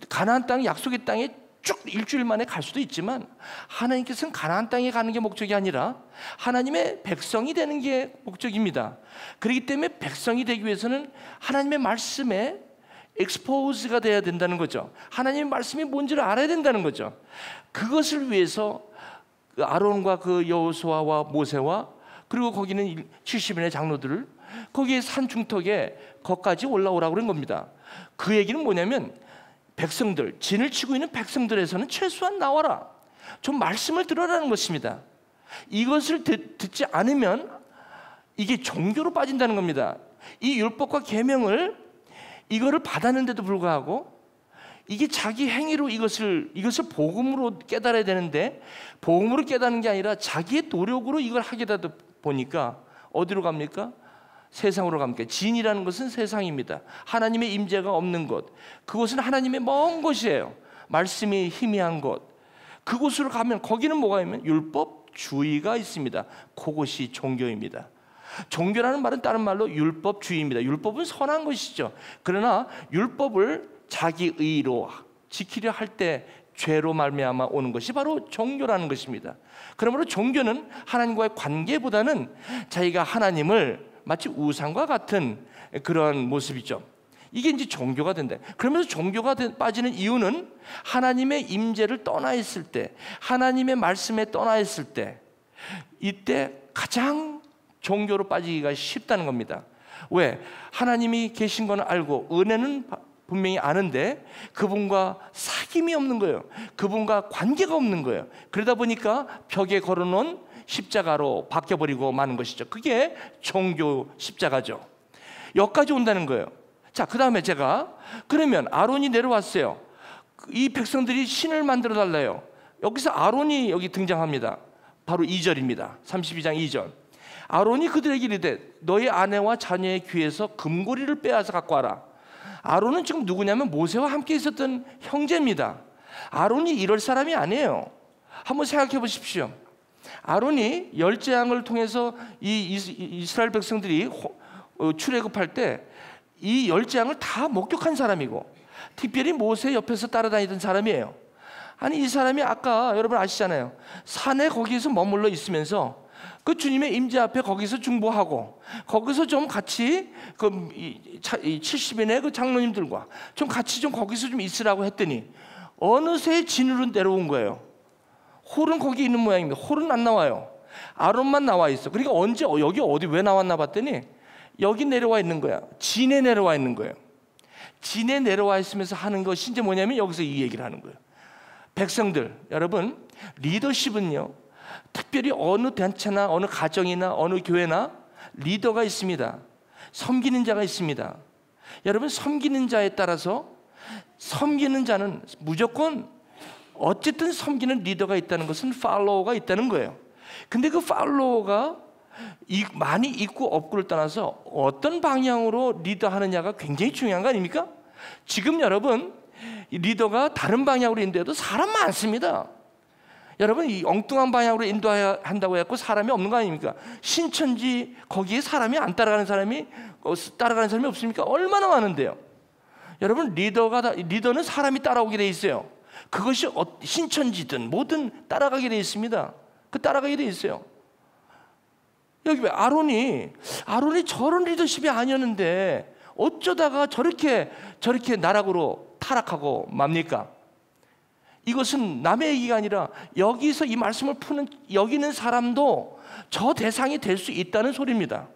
가나안 땅, 약속의 땅에 쭉 일주일 만에 갈 수도 있지만, 하나님께서는 가나안 땅에 가는 게 목적이 아니라 하나님의 백성이 되는 게 목적입니다. 그렇기 때문에 백성이 되기 위해서는 하나님의 말씀에 expose가 돼야 된다는 거죠. 하나님의 말씀이 뭔지를 알아야 된다는 거죠. 그것을 위해서 그 아론과 그 여호수아와 모세와 그리고 거기는 70인의 장로들을 거기에 산 중턱에 거기까지 올라오라고 그런 겁니다. 그 얘기는 뭐냐면, 백성들, 진을 치고 있는 백성들에서는 최소한 나와라, 좀 말씀을 들어라는 것입니다. 이것을 듣지 않으면 이게 종교로 빠진다는 겁니다. 이 율법과 계명을 이거를 받았는데도 불구하고 이게 자기 행위로 이것을 복음으로 깨달아야 되는데, 복음으로 깨닫는 게 아니라 자기의 노력으로 이걸 하게 되다 보니까 어디로 갑니까? 세상으로 갑니까? 진이라는 것은 세상입니다. 하나님의 임재가 없는 곳, 그곳은 하나님의 먼 곳이에요. 말씀이 희미한 곳, 그곳으로 가면 거기는 뭐가 있냐면 율법주의가 있습니다. 그것이 종교입니다. 종교라는 말은 다른 말로 율법주의입니다. 율법은 선한 것이죠. 그러나 율법을 자기 의로 지키려 할 때 죄로 말미암아 오는 것이 바로 종교라는 것입니다. 그러므로 종교는 하나님과의 관계보다는 자기가 하나님을 마치 우상과 같은 그런 모습이죠. 이게 이제 종교가 된다. 그러면서 종교가 빠지는 이유는 하나님의 임재를 떠나 있을 때, 하나님의 말씀에 떠나 있을 때, 이때 가장 종교로 빠지기가 쉽다는 겁니다. 왜? 하나님이 계신 건 알고 은혜는 분명히 아는데 그분과 사귐이 없는 거예요. 그분과 관계가 없는 거예요. 그러다 보니까 벽에 걸어놓은 십자가로 바뀌어버리고 마는 것이죠. 그게 종교 십자가죠. 여기까지 온다는 거예요. 자, 그 다음에 그러면 아론이 내려왔어요. 이 백성들이 신을 만들어 달래요. 여기서 아론이 여기 등장합니다. 바로 2절입니다. 32장 2절. 아론이 그들에게 이르되 너희 아내와 자녀의 귀에서 금고리를 빼앗아 갖고 와라. 아론은 지금 누구냐면 모세와 함께 있었던 형제입니다. 아론이 이럴 사람이 아니에요. 한번 생각해 보십시오. 아론이 열재앙을 통해서 이 이스라엘 백성들이 출애굽할 때 이 열재앙을 다 목격한 사람이고, 특별히 모세 옆에서 따라다니던 사람이에요. 아니, 이 사람이 아까 여러분 아시잖아요. 산에 거기서 머물러 있으면서 그 주님의 임재 앞에 거기서 중보하고, 거기서 좀 같이 그 70인의 그 장로님들과 좀 같이 좀 거기서 좀 있으라고 했더니 어느새 진으로 내려온 거예요. 홀은 거기 있는 모양입니다. 홀은 안 나와요. 아론만 나와 있어. 그러니까 언제 여기 어디 왜 나왔나 봤더니 여기 내려와 있는 거야. 진에 내려와 있는 거예요. 진에 내려와 있으면서 하는 것이 이제 뭐냐면 여기서 이 얘기를 하는 거예요. 백성들, 여러분, 리더십은요, 특별히 어느 단체나 어느 가정이나 어느 교회나 리더가 있습니다. 섬기는 자가 있습니다. 여러분, 섬기는 자에 따라서 섬기는 자는 무조건 어쨌든 섬기는 리더가 있다는 것은 팔로워가 있다는 거예요. 근데 그 팔로워가 많이 있고 없고를 떠나서 어떤 방향으로 리더하느냐가 굉장히 중요한 거 아닙니까? 지금 여러분, 리더가 다른 방향으로 인도해도 사람 많습니다. 여러분, 이 엉뚱한 방향으로 인도한다고 해서 사람이 없는 거 아닙니까? 신천지 거기에 사람이 안 따라가는 사람이 없습니까? 얼마나 많은데요. 여러분, 리더는 사람이 따라오게 돼 있어요. 그것이 신천지든 뭐든 따라가게 돼 있습니다. 따라가게 돼 있어요. 여기 왜 아론이 저런 리더십이 아니었는데 어쩌다가 저렇게 나락으로 타락하고 맙니까? 이것은 남의 얘기가 아니라 여기서 이 말씀을 여기는 사람도 저 대상이 될 수 있다는 소리입니다.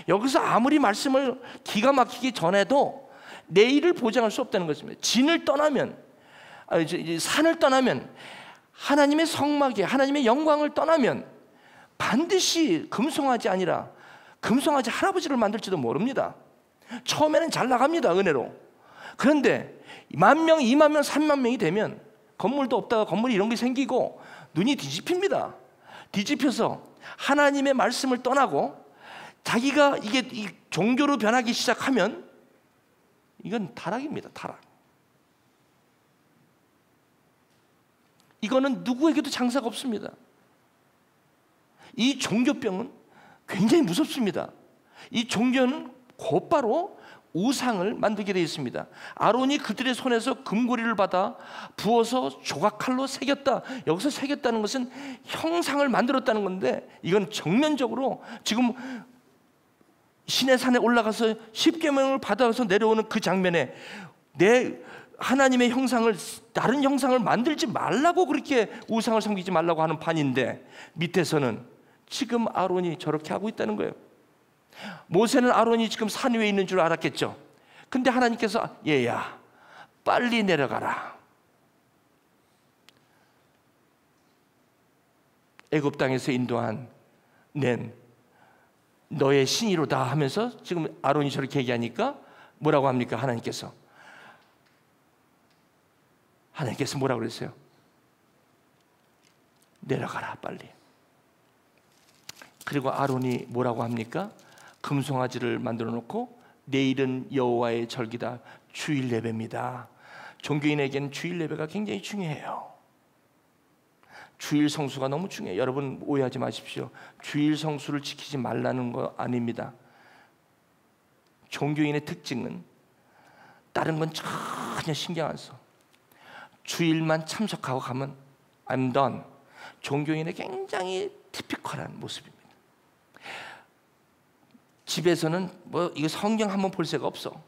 여기서 아무리 말씀을 기가 막히게 전해도 내일을 보장할 수 없다는 것입니다. 진을 떠나면, 산을 떠나면, 하나님의 성막에 하나님의 영광을 떠나면 반드시 금송아지 아니라 금송아지 할아버지를 만들지도 모릅니다. 처음에는 잘 나갑니다, 은혜로. 그런데 10,000명, 20,000명, 30,000명이 되면 건물도 없다가 건물이 이런 게 생기고 눈이 뒤집힙니다. 뒤집혀서 하나님의 말씀을 떠나고 자기가 이 종교로 변하기 시작하면 이건 타락입니다. 타락. 이거는 누구에게도 장사가 없습니다. 이 종교병은 굉장히 무섭습니다. 이 종교는 곧바로 우상을 만들게 되어 있습니다. 아론이 그들의 손에서 금고리를 받아 부어서 조각칼로 새겼다. 여기서 새겼다는 것은 형상을 만들었다는 건데, 이건 정면적으로 지금 시내산에 올라가서 십계명을 받아서 내려오는 그 장면에 내 하나님의 형상을, 다른 형상을 만들지 말라고, 그렇게 우상을 섬기지 말라고 하는 판인데, 밑에서는 지금 아론이 저렇게 하고 있다는 거예요. 모세는 아론이 지금 산 위에 있는 줄 알았겠죠. 근데 하나님께서 얘야 빨리 내려가라, 애굽 땅에서 낸 너의 신이로다 하면서 지금 아론이 저렇게 얘기하니까 뭐라고 합니까? 하나님께서 뭐라고 그랬어요? 내려가라 빨리. 그리고 아론이 뭐라고 합니까? 금송아지를 만들어 놓고 내일은 여호와의 절기다, 주일 예배입니다. 종교인에게는 주일 예배가 굉장히 중요해요. 주일 성수가 너무 중요해요. 여러분 오해하지 마십시오. 주일 성수를 지키지 말라는 거 아닙니다. 종교인의 특징은 다른 건 전혀 신경 안 써. 주일만 참석하고 가면 I'm done. 종교인의 굉장히 티피컬한 모습입니다. 집에서는 뭐 이거 성경 한번 볼 새가 없어.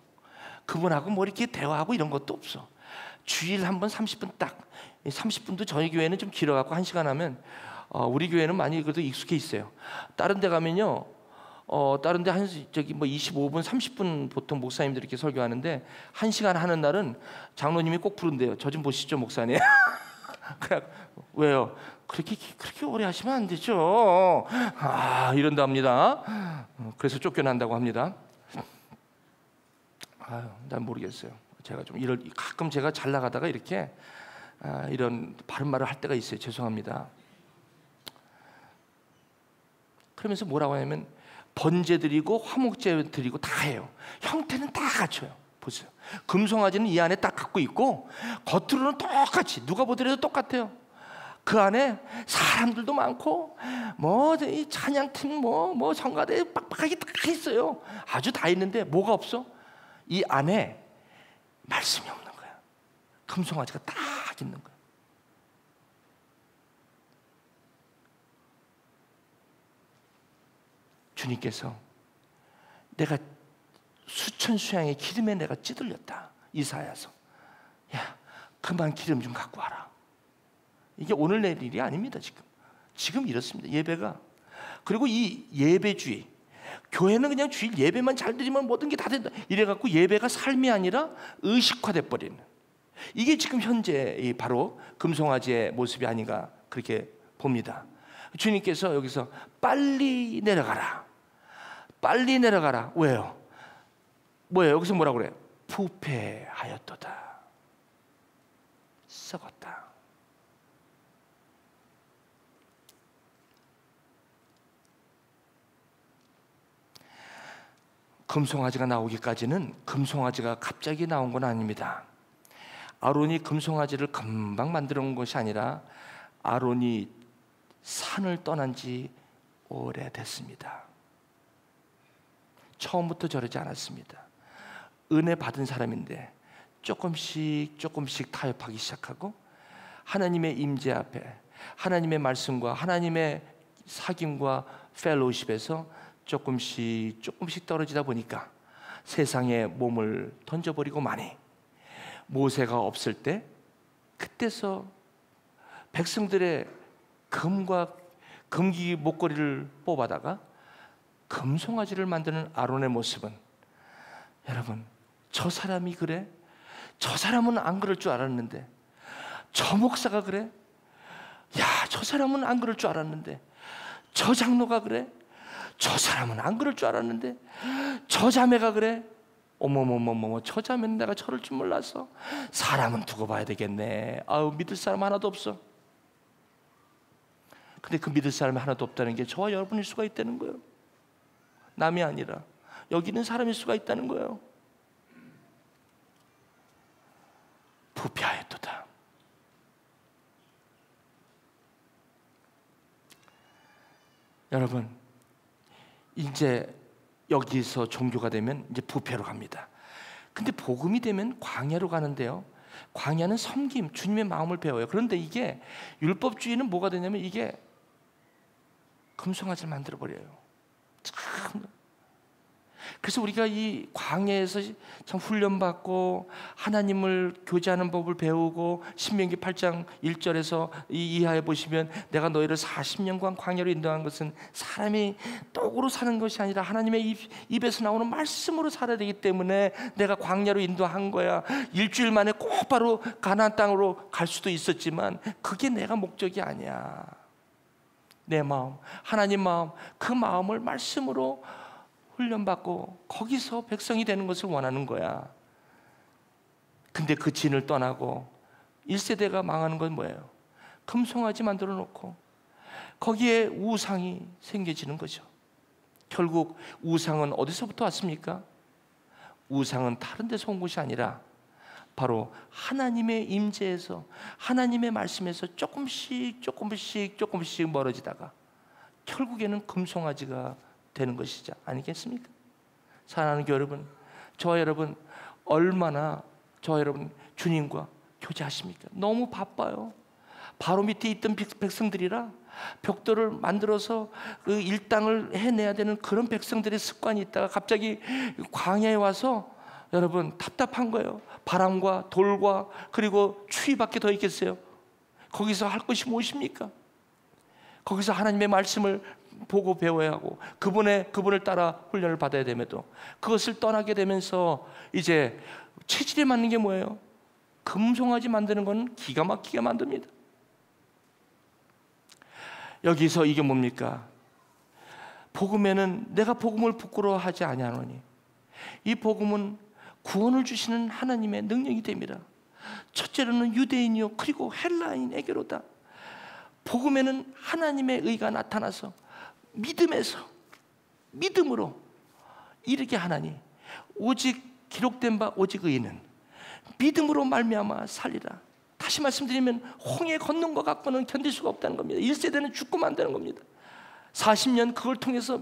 그분하고 뭐 이렇게 대화하고 이런 것도 없어. 주일 한번 30분 딱. 30분도 저희 교회는 좀 길어갖고 1시간 하면 우리 교회는 많이 그래도 익숙해 있어요. 다른 데 가면요, 다른 데 뭐 25분, 30분 보통 목사님들이 이렇게 설교하는데 1시간 하는 날은 장로님이 꼭 부른대요. 저 좀 보시죠, 목사님. 그래, 왜요? 그렇게 오래 하시면 안 되죠. 이런답니다. 그래서 쫓겨난다고 합니다. 난 모르겠어요. 제가 좀 가끔 제가 잘 나가다가 이렇게 이런 바른 말을 할 때가 있어요. 죄송합니다. 그러면서 뭐라고 하냐면 번제 드리고 화목제 드리고 다 해요. 형태는 다 갖춰요. 보세요. 금송아지는 이 안에 딱 갖고 있고 겉으로는 똑같이, 누가 보더라도 똑같아요. 그 안에 사람들도 많고 이 찬양팀 뭐 성가대 빡빡하게 다 있어요. 아주 다 있는데 뭐가 없어? 이 안에 말씀이 없는 거야. 금송아지가 딱 있는 거야. 주님께서 내가 수천 수양의 기름에 내가 찌들렸다. 이사야서. 야, 그만 기름 좀 갖고 와라. 이게 오늘 내일 일이 아닙니다. 지금 이렇습니다. 예배가. 그리고 이 예배주의, 교회는 그냥 주일 예배만 잘 드리면 모든 게 다 된다 이래갖고 예배가 삶이 아니라 의식화돼 버리는, 이게 지금 현재 바로 금송아지의 모습이 아닌가 그렇게 봅니다. 주님께서 여기서 빨리 내려가라, 빨리 내려가라. 왜요? 뭐예요? 여기서 뭐라고 그래요? 부패하였도다, 썩었다. 금송아지가 나오기까지는 금송아지가 갑자기 나온 건 아닙니다. 아론이 금송아지를 금방 만들어 온 것이 아니라 아론이 산을 떠난 지 오래됐습니다. 처음부터 저러지 않았습니다. 은혜 받은 사람인데 조금씩 타협하기 시작하고 하나님의 임재 앞에 하나님의 말씀과 하나님의 사귐과 펠로우십에서 조금씩 떨어지다 보니까 세상에 몸을 던져버리고 마니 모세가 없을 때 그때서 백성들의 금과 금기 목걸이를 뽑아다가 금송아지를 만드는 아론의 모습은, 여러분, 저 사람이 그래? 저 사람은 안 그럴 줄 알았는데, 저 목사가 그래? 야, 저 사람은 안 그럴 줄 알았는데, 저 장로가 그래? 저 사람은 안 그럴 줄 알았는데, 저 자매가 그래? 어머머머머, 저 자매는 내가 저럴 줄 몰랐어. 사람은 두고 봐야 되겠네. 아우, 믿을 사람 하나도 없어. 근데 그 믿을 사람이 하나도 없다는 게 저와 여러분일 수가 있다는 거예요. 남이 아니라 여기 있는 사람일 수가 있다는 거예요. 부패하였도다. 여러분, 이제 여기서 종교가 되면 이제 부패로 갑니다. 근데 복음이 되면 광야로 가는데요, 광야는 섬김, 주님의 마음을 배워요. 그런데 이게 율법주의는 뭐가 되냐면 이게 금송아지를 만들어버려요. 참. 그래서 우리가 이 광야에서 참 훈련받고 하나님을 교제하는 법을 배우고, 신명기 8장 1절에서 이하에 보시면 내가 너희를 40년간 광야로 인도한 것은 사람이 떡으로 사는 것이 아니라 하나님의 입에서 나오는 말씀으로 살아야 되기 때문에 내가 광야로 인도한 거야. 일주일 만에 곧바로 가나안 땅으로 갈 수도 있었지만 그게 내가 목적이 아니야. 내 마음, 하나님 마음, 그 마음을 말씀으로 훈련받고 거기서 백성이 되는 것을 원하는 거야. 근데 그 진을 떠나고 1세대가 망하는 건 뭐예요? 금송아지 만들어 놓고 거기에 우상이 생겨지는 거죠. 결국 우상은 어디서부터 왔습니까? 우상은 다른 데서 온 것이 아니라 바로 하나님의 임재에서, 하나님의 말씀에서 조금씩 멀어지다가 결국에는 금송아지가 되는 것이지 아니겠습니까? 사랑하는 교회 여러분, 저와 여러분 얼마나 저와 여러분 주님과 교제하십니까? 너무 바빠요. 바로 밑에 있던 백성들이라 벽돌을 만들어서 그 일당을 해내야 되는 그런 백성들의 습관이 있다가 갑자기 광야에 와서 여러분 답답한 거예요. 바람과 돌과 그리고 추위밖에 더 있겠어요? 거기서 할 것이 무엇입니까? 거기서 하나님의 말씀을 보고 배워야 하고 그분을 따라 훈련을 받아야 됨에도 그것을 떠나게 되면서 이제 체질에 맞는 게 뭐예요? 금송아지 만드는 건 기가 막히게 만듭니다. 여기서 이게 뭡니까? 복음에는 내가 복음을 부끄러워하지 아니하노니, 이 복음은 구원을 주시는 하나님의 능력이 됩니다. 첫째로는 유대인이요 그리고 헬라인에게로다. 복음에는 하나님의 의가 나타나서 믿음으로 이르게 하나니, 오직 기록된 바 오직 의인은 믿음으로 말미암아 살리라. 다시 말씀드리면 홍해 걷는 것 갖고는 견딜 수가 없다는 겁니다. 1세대는 죽고 만다는 겁니다. 40년 그걸 통해서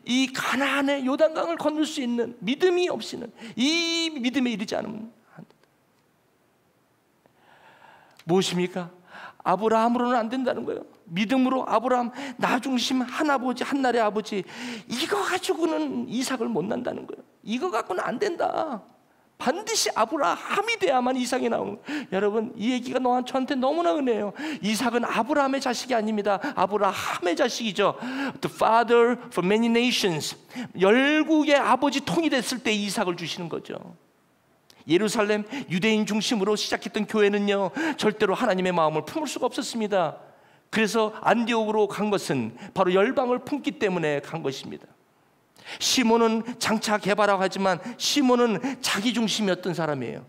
이 가나안의 요단강을 건널 수 있는 믿음이 없이는, 이 믿음에 이르지 않으면 안 된다. 무엇입니까? 아브라함으로는 안 된다는 거예요. 믿음으로 아브라함, 나 중심 한 아버지, 한 나라의 아버지, 이거 가지고는 이삭을 못 난다는 거예요. 이거 갖고는 안 된다. 반드시 아브라함이 돼야만 이삭이 나오는 거예요. 여러분, 이 얘기가 저한테 너무나 은혜예요. 이삭은 아브라함의 자식이 아닙니다. 아브라함의 자식이죠. The father for many nations. 열국의 아버지 통이 됐을 때 이삭을 주시는 거죠. 예루살렘 유대인 중심으로 시작했던 교회는요, 절대로 하나님의 마음을 품을 수가 없었습니다. 그래서 안디옥으로 간 것은 바로 열방을 품기 때문에 간 것입니다. 시몬은 장차 개발하고 하지만 시몬은 자기 중심이었던 사람이에요.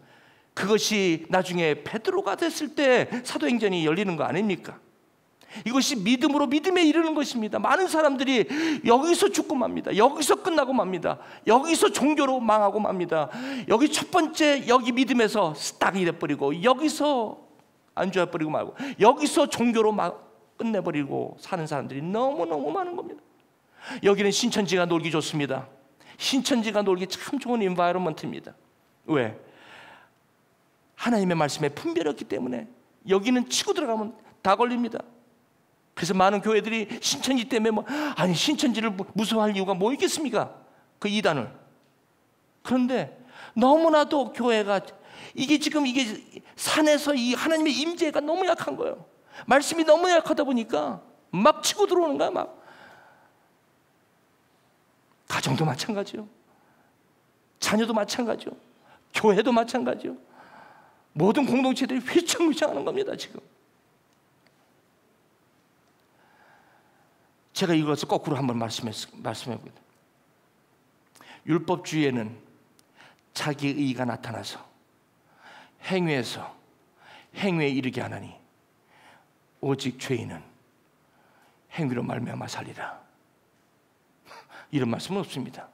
그것이 나중에 베드로가 됐을 때 사도행전이 열리는 거 아닙니까? 이것이 믿음으로 믿음에 이르는 것입니다. 많은 사람들이 여기서 죽고 맙니다. 여기서 끝나고 맙니다. 여기서 종교로 망하고 맙니다. 여기 첫 번째 여기 믿음에서 딱 이래버리고 여기서 안주해버리고 말고 여기서 종교로 끝내버리고 사는 사람들이 너무너무 많은 겁니다. 여기는 신천지가 놀기 좋습니다. 신천지가 놀기 참 좋은 인바이러먼트입니다. 왜? 하나님의 말씀에 분별했기 때문에. 여기는 치고 들어가면 다 걸립니다. 그래서 많은 교회들이 신천지 때문에 신천지를 무서워할 이유가 뭐 있겠습니까? 그 이단을. 그런데 너무나도 교회가 이게 산에서 이 하나님의 임재가 너무 약한 거예요. 말씀이 너무 약하다 보니까 막 치고 들어오는 거야. 막 가정도 마찬가지요, 자녀도 마찬가지요, 교회도 마찬가지요. 모든 공동체들이 휘청휘청하는 겁니다. 지금 제가 이것을 거꾸로 한번 말씀해보겠습니다. 율법주의에는 자기의 의의가 나타나서 행위에서 행위에 이르게 하나니 오직 죄인은 행위로 말미암아 살리라. 이런 말씀은 없습니다.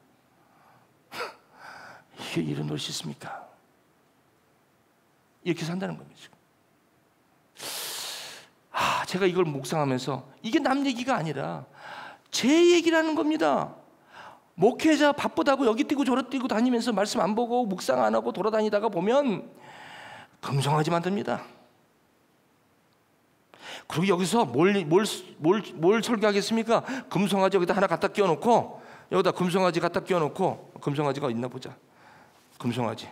이게 이런 것이 있습니까? 이렇게 산다는 겁니다. 제가 이걸 묵상하면서 이게 남 얘기가 아니라 제 얘기라는 겁니다. 목회자 바쁘다고 여기 뛰고 저기 뛰고 다니면서 말씀 안 보고 묵상 안 하고 돌아다니다가 보면 금송아지 만듭니다. 그리고 여기서 뭘 설교하겠습니까? 금송아지 여기다 하나 갖다 끼워놓고, 여기다 금송아지 갖다 끼워놓고, 금송아지가 있나 보자. 금송아지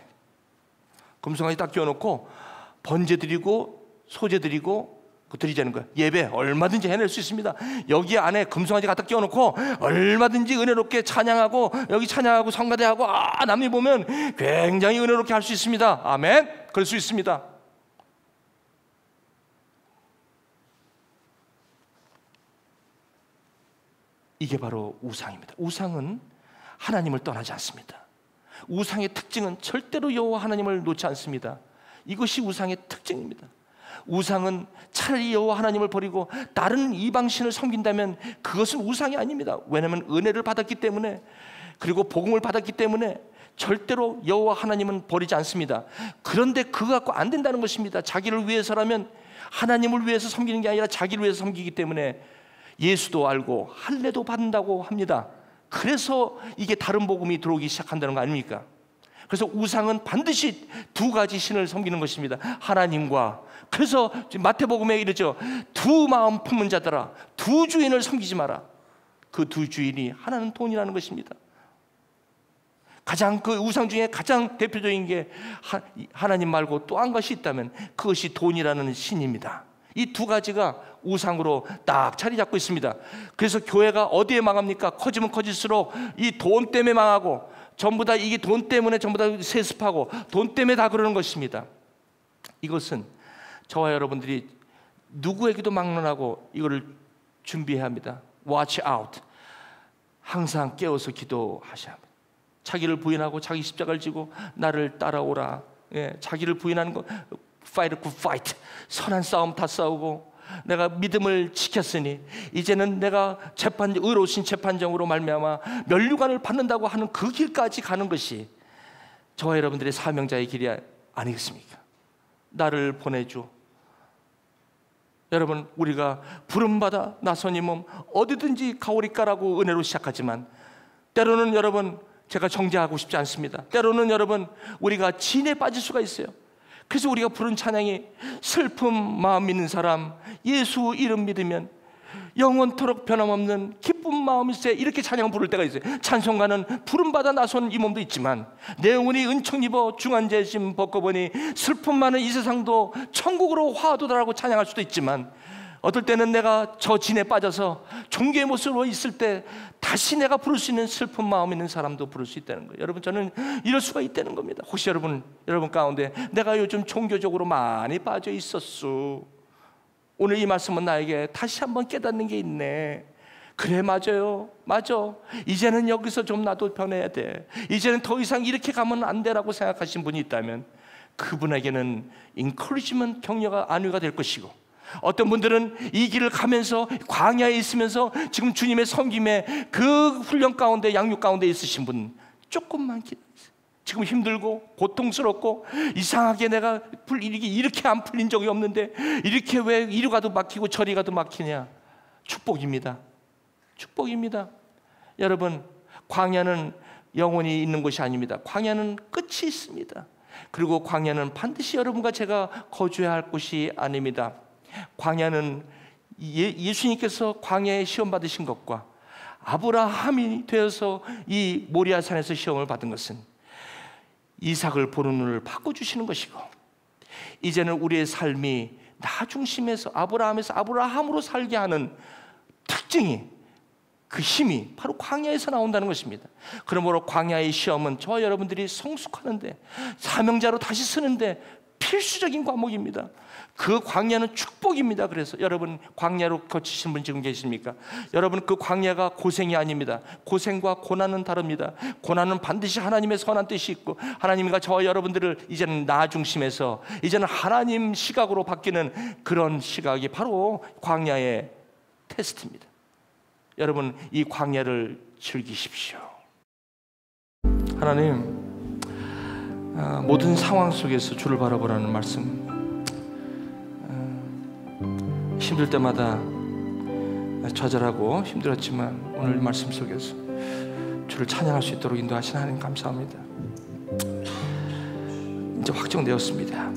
딱 끼워놓고 번제 드리고 소제 드리고 드리자는 거예요. 예배 얼마든지 해낼 수 있습니다. 여기 안에 금송아지 갖다 끼워놓고 얼마든지 은혜롭게 찬양하고, 여기 찬양하고 성가대하고 남이 보면 굉장히 은혜롭게 할 수 있습니다. 아멘. 그럴 수 있습니다. 이게 바로 우상입니다. 우상은 하나님을 떠나지 않습니다. 우상의 특징은 절대로 여호와 하나님을 놓지 않습니다. 이것이 우상의 특징입니다. 우상은 차라리 여호와 하나님을 버리고 다른 이방신을 섬긴다면 그것은 우상이 아닙니다. 왜냐하면 은혜를 받았기 때문에, 그리고 복음을 받았기 때문에 절대로 여호와 하나님은 버리지 않습니다. 그런데 그거 갖고 안 된다는 것입니다. 자기를 위해서라면, 하나님을 위해서 섬기는 게 아니라 자기를 위해서 섬기기 때문에 예수도 알고 할례도 받는다고 합니다. 그래서 이게 다른 복음이 들어오기 시작한다는 거 아닙니까? 그래서 우상은 반드시 두 가지 신을 섬기는 것입니다. 하나님과, 그래서 마태복음에 이르죠. 두 마음 품은 자들아, 두 주인을 섬기지 마라. 그 두 주인이 하나는 돈이라는 것입니다. 가장 그 우상 중에 가장 대표적인 게 하나님 말고 또 한 것이 있다면 그것이 돈이라는 신입니다. 이 두 가지가 우상으로 딱 자리 잡고 있습니다. 그래서 교회가 어디에 망합니까? 커지면 커질수록 이 돈 때문에 망하고, 전부 다 이게 돈 때문에 전부 다 세습하고 돈 때문에 다 그러는 것입니다. 이것은 저와 여러분들이 누구에게도 막론하고 이거를 준비해야 합니다. Watch out. 항상 깨어서 기도하셔야 합니다. 자기를 부인하고 자기 십자가를 지고 나를 따라오라. 자기를 부인하는 거, fight a good fight. 선한 싸움 다 싸우고, 내가 믿음을 지켰으니 이제는 내가 의로우신 재판정으로 말미암아 면류관을 받는다고 하는 그 길까지 가는 것이 저와 여러분들의 사명자의 길이 아니겠습니까? 나를 보내줘. 여러분, 우리가 부름받아 나선 이 몸 어디든지 가오리까라고 은혜로 시작하지만, 때로는 여러분, 제가 정죄하고 싶지 않습니다. 때로는 여러분, 우리가 진에 빠질 수가 있어요. 그래서 우리가 부른 찬양이 슬픔 마음 있는 사람, 예수 이름 믿으면 영원토록 변함없는 기쁜 마음일세, 이렇게 찬양 부를 때가 있어요. 찬송가는 부름받아 나선 이 몸도 있지만 내 영혼이 은총 입어 중한 죄짐 벗고보니 슬픔 많은 이 세상도 천국으로 화도다라고 찬양할 수도 있지만, 어떨 때는 내가 저 진에 빠져서 종교의 모습으로 있을 때 다시 내가 부를 수 있는 슬픈 마음 있는 사람도 부를 수 있다는 거예요. 여러분, 저는 이럴 수가 있다는 겁니다. 혹시 여러분 가운데 내가 요즘 종교적으로 많이 빠져 있었어, 오늘 이 말씀은 나에게 다시 한번 깨닫는 게 있네. 그래, 맞아요. 맞아. 이제는 여기서 좀 나도 변해야 돼. 이제는 더 이상 이렇게 가면 안 돼라고 생각하신 분이 있다면 그분에게는 encouragement, 격려가 안위가 될 것이고, 어떤 분들은 이 길을 가면서 광야에 있으면서 지금 주님의 섬김에 그 훈련 가운데, 양육 가운데 있으신 분 조금만 기다리세요. 지금 힘들고 고통스럽고 이상하게 내가 이렇게 안 풀린 적이 없는데 이렇게 왜 이리 가도 막히고 저리 가도 막히냐? 축복입니다. 축복입니다. 여러분, 광야는 영원히 있는 곳이 아닙니다. 광야는 끝이 있습니다. 그리고 광야는 반드시 여러분과 제가 거주해야 할 곳이 아닙니다. 광야는 예수님께서 광야에 시험 받으신 것과 아브라함이 되어서 이 모리아산에서 시험을 받은 것은 이삭을 보는 눈을 바꿔주시는 것이고, 이제는 우리의 삶이 나 중심에서 아브라함에서 아브라함으로 살게 하는 특징이, 그 힘이 바로 광야에서 나온다는 것입니다. 그러므로 광야의 시험은 저와 여러분들이 성숙하는데, 사명자로 다시 서는데 필수적인 과목입니다. 그 광야는 축복입니다. 그래서 여러분, 광야로 거치신 분 지금 계십니까? 여러분, 그 광야가 고생이 아닙니다. 고생과 고난은 다릅니다. 고난은 반드시 하나님의 선한 뜻이 있고, 하나님과 저와 여러분들을 이제는 나 중심에서, 이제는 하나님 시각으로 바뀌는 그런 시각이 바로 광야의 테스트입니다. 여러분, 이 광야를 즐기십시오. 하나님, 모든 상황 속에서 주를 바라보라는 말씀, 힘들 때마다 좌절하고 힘들었지만 오늘 말씀 속에서 주를 찬양할 수 있도록 인도하신 하나님 감사합니다. 이제 확정되었습니다.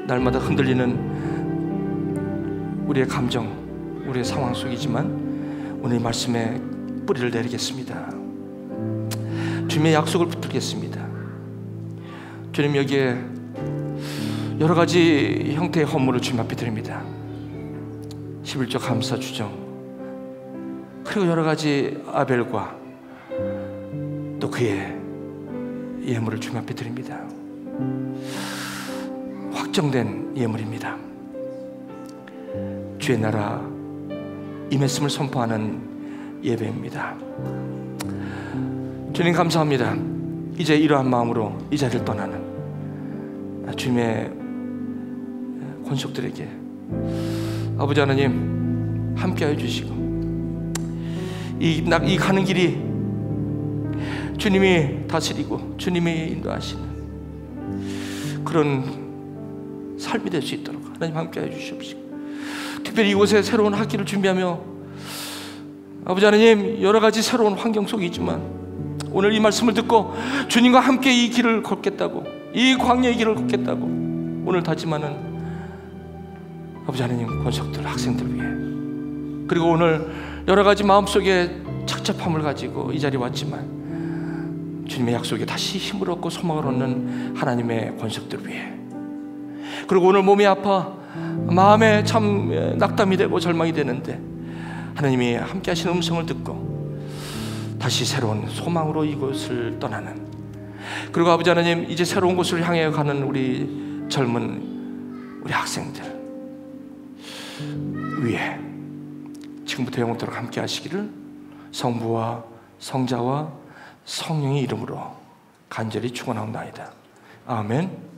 날마다 흔들리는 우리의 감정, 우리의 상황 속이지만 오늘 말씀에 뿌리를 내리겠습니다. 주님의 약속을 붙들겠습니다. 주님, 여기에 여러 가지 형태의 헌물을 주님 앞에 드립니다. 11조 감사 주정, 그리고 여러 가지 아벨과 또 그의 예물을 주님 앞에 드립니다. 확정된 예물입니다. 주의 나라 임했음을 선포하는 예배입니다. 주님 감사합니다. 이제 이러한 마음으로 이 자리를 떠나는 주님의 권속들에게 아버지 하나님 함께하여 주시고, 이 가는 길이 주님이 다스리고 주님이 인도하시는 그런 삶이 될 수 있도록 하나님 함께하여 주시옵시고, 특별히 이곳에 새로운 학기를 준비하며 아버지 하나님 여러 가지 새로운 환경 속에 있지만 오늘 이 말씀을 듣고 주님과 함께 이 길을 걷겠다고, 이 광야의 길을 걷겠다고 오늘 다짐하는 아버지 하나님 권속들, 학생들 위해, 그리고 오늘 여러 가지 마음속에 착잡함을 가지고 이 자리에 왔지만 주님의 약속에 다시 힘을 얻고 소망을 얻는 하나님의 권속들 위해, 그리고 오늘 몸이 아파 마음에 참 낙담이 되고 절망이 되는데 하나님이 함께 하시는 음성을 듣고 다시 새로운 소망으로 이곳을 떠나는, 그리고 아버지 하나님 이제 새로운 곳을 향해 가는 우리 젊은 우리 학생들 위에 지금부터 영원토록 함께 하시기를 성부와 성자와 성령의 이름으로 간절히 축원하옵나이다. 아멘.